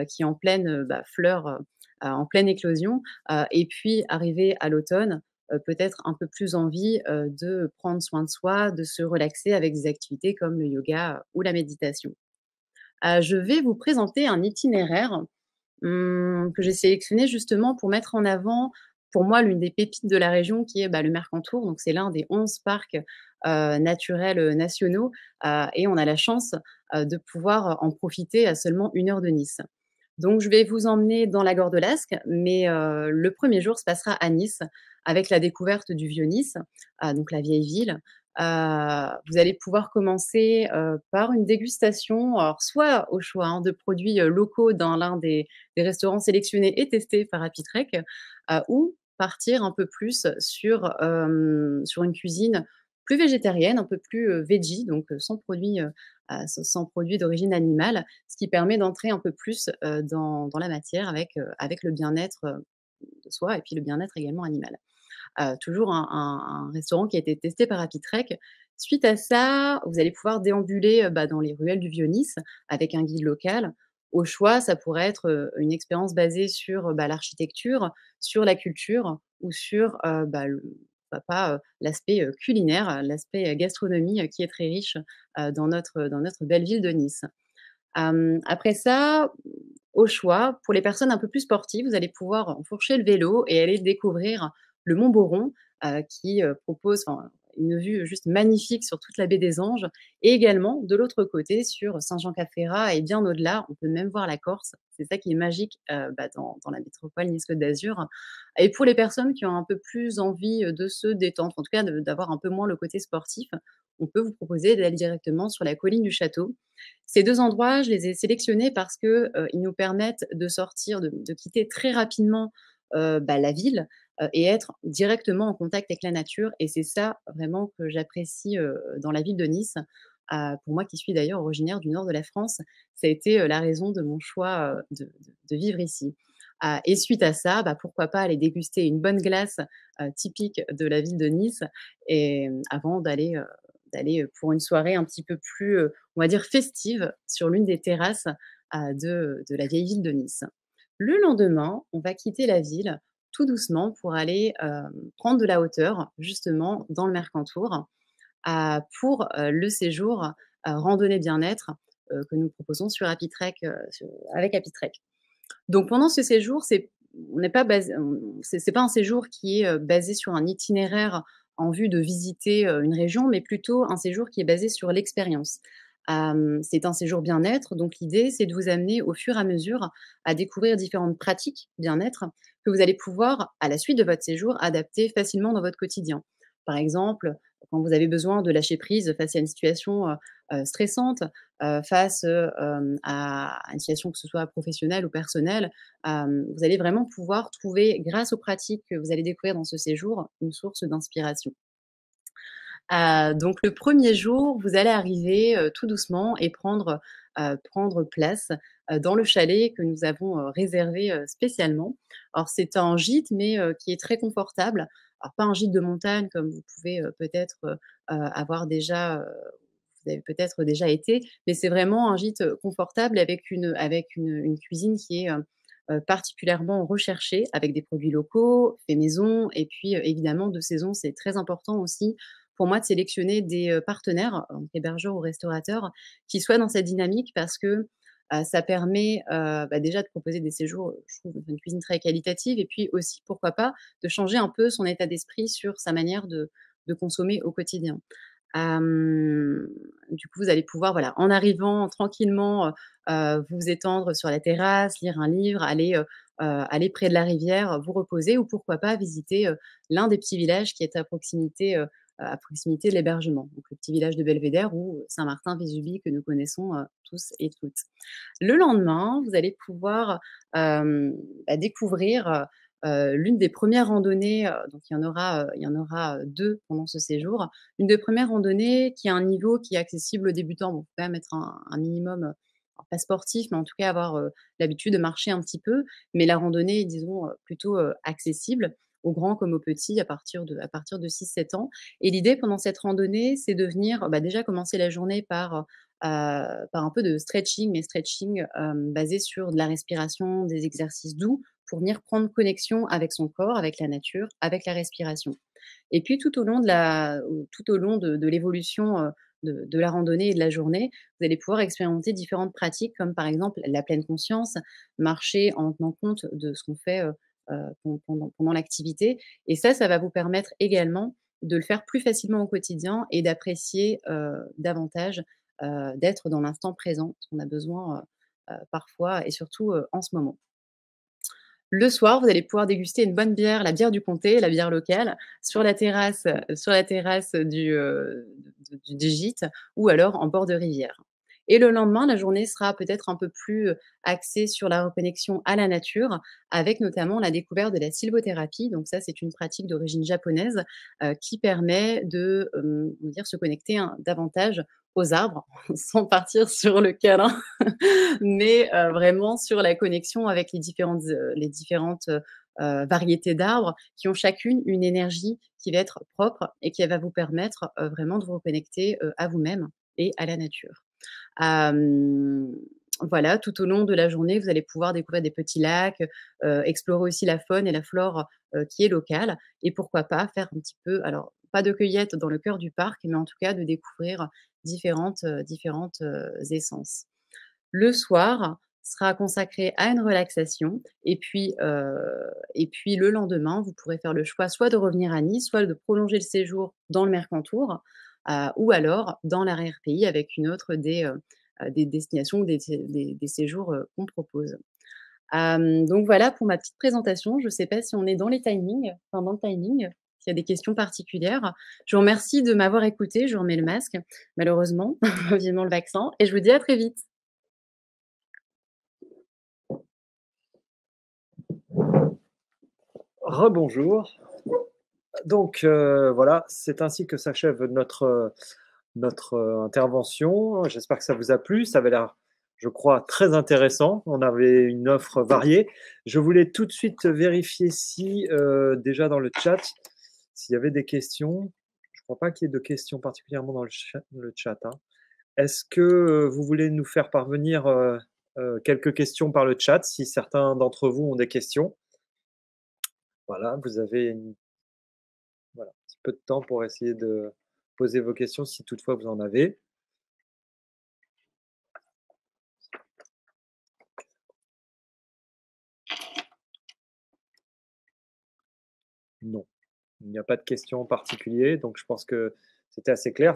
qui est en pleine, fleur, en pleine éclosion, et puis arrivé à l'automne, peut-être un peu plus envie, de prendre soin de soi, de se relaxer avec des activités comme le yoga ou la méditation. Je vais vous présenter un itinéraire, que j'ai sélectionné justement pour mettre en avant, pour moi, l'une des pépites de la région qui est, bah, le Mercantour. Donc c'est l'un des 11 parcs, naturels, nationaux, et on a la chance, de pouvoir en profiter à seulement 1 heure de Nice. Donc je vais vous emmener dans la Gordelasque, mais le premier jour se passera à Nice avec la découverte du Vieux-Nice, donc la vieille ville. Vous allez pouvoir commencer, par une dégustation, alors soit au choix, hein, de produits, locaux dans l'un des restaurants sélectionnés et testés par Happy Trek, ou partir un peu plus sur une cuisine plus végétarienne, un peu plus, veggie, donc sans produits d'origine animale, ce qui permet d'entrer un peu plus, dans la matière avec le bien-être, de soi et puis le bien-être également animal. Toujours un restaurant qui a été testé par Happy Trek. Suite à ça, vous allez pouvoir déambuler, dans les ruelles du Vieux-Nice avec un guide local. Au choix, ça pourrait être, une expérience basée sur, l'architecture, sur la culture ou sur, le pourquoi pas, l'aspect, culinaire, l'aspect, gastronomie, qui est très riche, dans notre belle ville de Nice. Après ça, au choix, pour les personnes un peu plus sportives, vous allez pouvoir enfourcher le vélo et aller découvrir le mont Boron, qui, propose enfin, une vue juste magnifique sur toute la baie des Anges et également de l'autre côté sur Saint-Jean-Cap-Ferrat et bien au-delà, on peut même voir la Corse. C'est ça qui est magique, dans la métropole Nice-Côte d'Azur et pour les personnes qui ont un peu plus envie, de se détendre, en tout cas d'avoir un peu moins le côté sportif, on peut vous proposer d'aller directement sur la colline du château. Ces 2 endroits, je les ai sélectionnés parce que, ils nous permettent de sortir, de quitter très rapidement, la ville, et être directement en contact avec la nature et c'est ça vraiment que j'apprécie, dans la ville de Nice. Pour moi qui suis d'ailleurs originaire du nord de la France, ça a été, la raison de mon choix, de vivre ici. Et suite à ça, pourquoi pas aller déguster une bonne glace, typique de la ville de Nice et avant d'aller, pour une soirée un petit peu plus, on va dire festive sur l'une des terrasses, de la vieille ville de Nice. Le lendemain, on va quitter la ville tout doucement pour aller, prendre de la hauteur justement dans le Mercantour, pour, le séjour, randonnée bien-être, que nous proposons sur Happy Trek, avec Happy Trek. Donc pendant ce séjour, on n'est pas basé c'est pas un séjour qui est, basé sur un itinéraire en vue de visiter, une région, mais plutôt un séjour qui est basé sur l'expérience. C'est un séjour bien-être, donc l'idée, c'est de vous amener au fur et à mesure à découvrir différentes pratiques bien-être que vous allez pouvoir, à la suite de votre séjour, adapter facilement dans votre quotidien. Par exemple, quand vous avez besoin de lâcher prise face à une situation, stressante, face, à une situation que ce soit professionnelle ou personnelle, vous allez vraiment pouvoir trouver, grâce aux pratiques que vous allez découvrir dans ce séjour, une source d'inspiration. Donc le premier jour, vous allez arriver, tout doucement et prendre place, dans le chalet que nous avons, réservé, spécialement. Alors c'est un gîte, mais qui est très confortable. Alors pas un gîte de montagne comme vous pouvez, peut-être, avoir déjà, vous avez peut-être déjà été, mais c'est vraiment un gîte, confortable avec une cuisine qui est, particulièrement recherchée, avec des produits locaux, faits maison et puis, évidemment de saison. C'est très important aussi pour moi de sélectionner des, partenaires, hébergeurs ou restaurateurs, qui soient dans cette dynamique parce que, ça permet, déjà de proposer des séjours, je trouve, une cuisine très qualitative et puis aussi, pourquoi pas, de changer un peu son état d'esprit sur sa manière de consommer au quotidien. Du coup, vous allez pouvoir, voilà, en arrivant tranquillement, vous étendre sur la terrasse, lire un livre, aller près de la rivière, vous reposer ou pourquoi pas visiter, l'un des petits villages qui est à proximité de l'hébergement. Donc le petit village de Belvédère ou Saint-Martin-Vésubie que nous connaissons, tous et toutes. Le lendemain, vous allez pouvoir, découvrir, l'une des premières randonnées, donc il y en aura 2 pendant ce séjour. Une des premières randonnées qui a un niveau qui est accessible aux débutants. Bon, faut quand même être un minimum, alors pas sportif, mais en tout cas avoir, l'habitude de marcher un petit peu. Mais la randonnée est disons, plutôt, accessible aux grands comme aux petits à partir de 6-7 ans. Et l'idée pendant cette randonnée, c'est de venir, déjà commencer la journée par un peu de stretching, mais stretching, basé sur de la respiration, des exercices doux pour venir prendre connexion avec son corps, avec la nature, avec la respiration. Et puis tout au long de l'évolution, de la randonnée et de la journée, vous allez pouvoir expérimenter différentes pratiques comme par exemple la pleine conscience, marcher en tenant compte de ce qu'on fait, pendant l'activité et ça va vous permettre également de le faire plus facilement au quotidien et d'apprécier, davantage, d'être dans l'instant présent, parce qu'on a besoin, parfois et surtout, en ce moment. Le soir, vous allez pouvoir déguster une bonne bière, la bière du comté, la bière locale, sur la terrasse du gîte ou alors en bord de rivière. Et le lendemain, la journée sera peut-être un peu plus, axée sur la reconnexion à la nature, avec notamment la découverte de la sylvothérapie. Donc ça, c'est une pratique d'origine japonaise, qui permet de, on va dire, se connecter, hein, davantage aux arbres, sans partir sur le câlin. Mais vraiment sur la connexion avec les différentes variétés d'arbres qui ont chacune une énergie qui va être propre et qui va vous permettre, vraiment de vous reconnecter, à vous-même et à la nature. Hem, voilà, tout au long de la journée, vous allez pouvoir découvrir des petits lacs, explorer aussi la faune et la flore, qui est locale et pourquoi pas faire un petit peu alors pas de cueillette dans le cœur du parc, mais en tout cas de découvrir différentes essences. Le soir sera consacré à une relaxation et puis le lendemain, vous pourrez faire le choix soit de revenir à Nice, soit de prolonger le séjour dans le Mercantour, ou alors dans l'arrière-pays avec une autre des destinations ou des séjours, qu'on propose. Donc voilà pour ma petite présentation. Je ne sais pas si on est dans les timings, enfin dans le timing, s'il y a des questions particulières. Je vous remercie de m'avoir écoutée. Je remets le masque, malheureusement, vivement le vaccin et je vous dis à très vite. Rebonjour. Donc voilà, c'est ainsi que s'achève notre intervention. J'espère que ça vous a plu. Ça avait l'air, je crois, très intéressant. On avait une offre variée. Je voulais tout de suite vérifier si, déjà dans le chat, s'il y avait des questions. Je ne crois pas qu'il y ait de questions particulièrement dans le chat, hein. Est-ce que vous voulez nous faire parvenir quelques questions par le chat, si certains d'entre vous ont des questions? Voilà, vous avez voilà, un petit peu de temps pour essayer de poser vos questions si toutefois vous en avez. Non, il n'y a pas de questions en particulier, donc je pense que c'était assez clair.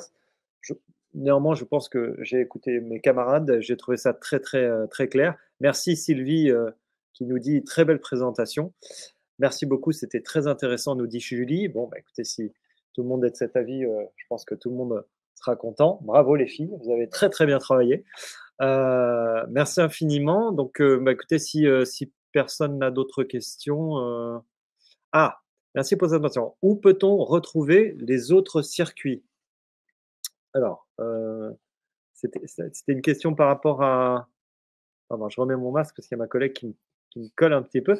Je Néanmoins, je pense que j'ai écouté mes camarades, j'ai trouvé ça très, très, très clair. Merci Sylvie, qui nous dit: «Très belle présentation». Merci beaucoup, c'était très intéressant, nous dit Julie. Bon, bah, écoutez, si tout le monde est de cet avis, je pense que tout le monde sera content. Bravo les filles, vous avez très, très bien travaillé. Merci infiniment. Donc, bah, écoutez, si personne n'a d'autres questions, ah! Merci pour cette question. Où peut-on retrouver les autres circuits? Alors, c'était une question par rapport à pardon, je remets mon masque parce qu'il y a ma collègue qui me colle un petit peu.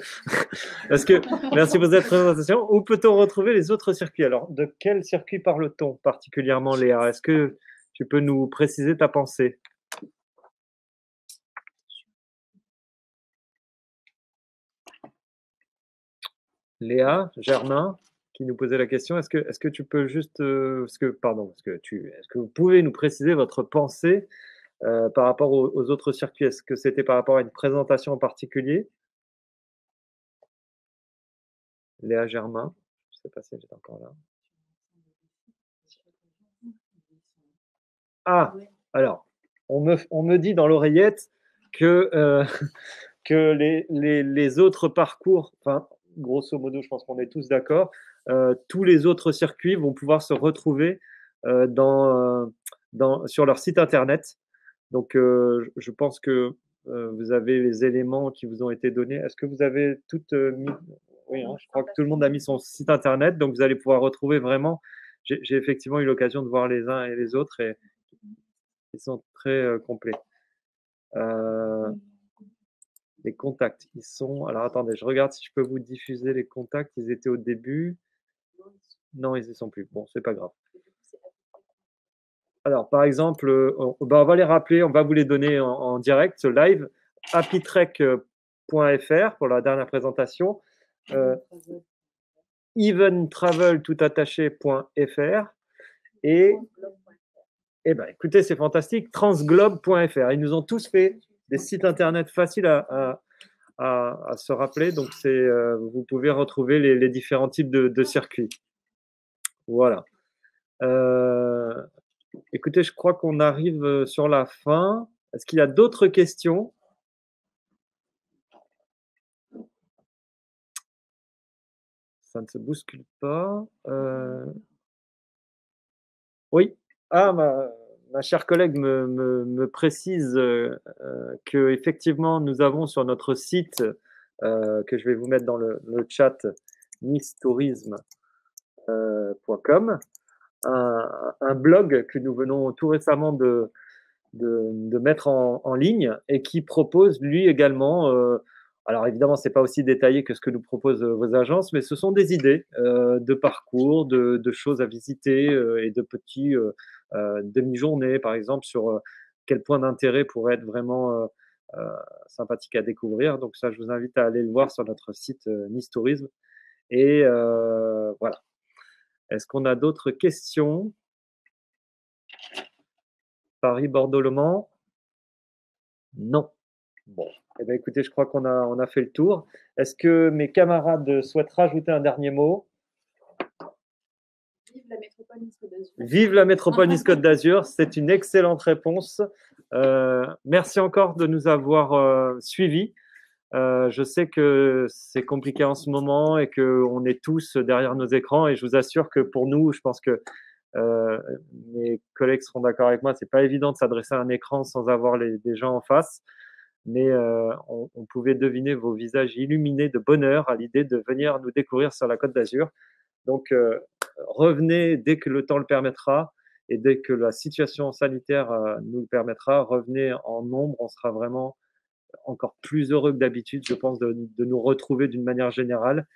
Est-ce que merci pour cette présentation. Où peut-on retrouver les autres circuits? Alors, de quel circuit parle-t-on particulièrement, Léa? Est-ce que tu peux nous préciser ta pensée? Léa, Germain, qui nous posait la question, est-ce que tu peux juste, est-ce que vous pouvez nous préciser votre pensée par rapport aux autres circuits? Est-ce que c'était par rapport à une présentation en particulier? Léa Germain, je ne sais pas si elle est encore là. Ah, alors, on me dit dans l'oreillette que, que les autres parcours, enfin, grosso modo, je pense qu'on est tous d'accord, tous les autres circuits vont pouvoir se retrouver sur leur site internet. Donc, je pense que vous avez les éléments qui vous ont été donnés. Est-ce que vous avez toutes mis? Oui, hein, je crois que tout le monde a mis son site internet, donc vous allez pouvoir retrouver vraiment. J'ai effectivement eu l'occasion de voir les uns et les autres et ils sont très complets. Les contacts, ils sont. Alors attendez, je regarde si je peux vous diffuser les contacts. Ils étaient au début. Non, ils n'y sont plus. Bon, c'est pas grave. Alors, par exemple, on va les rappeler, on va vous les donner en direct, live. happytrek.fr pour la dernière présentation. eventraveltoutattaché.fr et ben, écoutez, c'est fantastique, transglobe.fr. Ils nous ont tous fait des sites internet faciles à se rappeler. Donc, vous pouvez retrouver les différents types de circuits. Voilà. Écoutez, je crois qu'on arrive sur la fin. Est-ce qu'il y a d'autres questions? Ça ne se bouscule pas. Oui. Ah, ma chère collègue me précise que effectivement, nous avons sur notre site, que je vais vous mettre dans le chat, nicetourisme.com, un blog que nous venons tout récemment de mettre en ligne et qui propose lui également, alors évidemment c'est pas aussi détaillé que ce que nous proposent vos agences, mais ce sont des idées de parcours, de choses à visiter et de petits demi-journées par exemple sur quel point d'intérêt pourrait être vraiment sympathique à découvrir. Donc ça, je vous invite à aller le voir sur notre site Nice Tourisme. Et voilà. Est-ce qu'on a d'autres questions? Paris, Bordeaux, Le Mans? Non. Bon, eh bien, écoutez, je crois qu'on a fait le tour. Est-ce que mes camarades souhaitent rajouter un dernier mot? Vive la métropole Nice-Côte d'Azur. Vive la métropole Nice-Côte d'Azur, c'est une excellente réponse. Merci encore de nous avoir suivis. Je sais que c'est compliqué en ce moment et qu'on est tous derrière nos écrans et je vous assure que pour nous, je pense que mes collègues seront d'accord avec moi, c'est pas évident de s'adresser à un écran sans avoir des gens en face. Mais on pouvait deviner vos visages illuminés de bonheur à l'idée de venir nous découvrir sur la Côte d'Azur. Donc, revenez dès que le temps le permettra et dès que la situation sanitaire nous le permettra, revenez en nombre. On sera vraiment encore plus heureux que d'habitude, je pense, de nous retrouver d'une manière générale.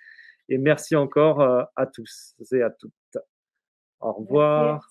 Et merci encore à tous et à toutes. Au revoir.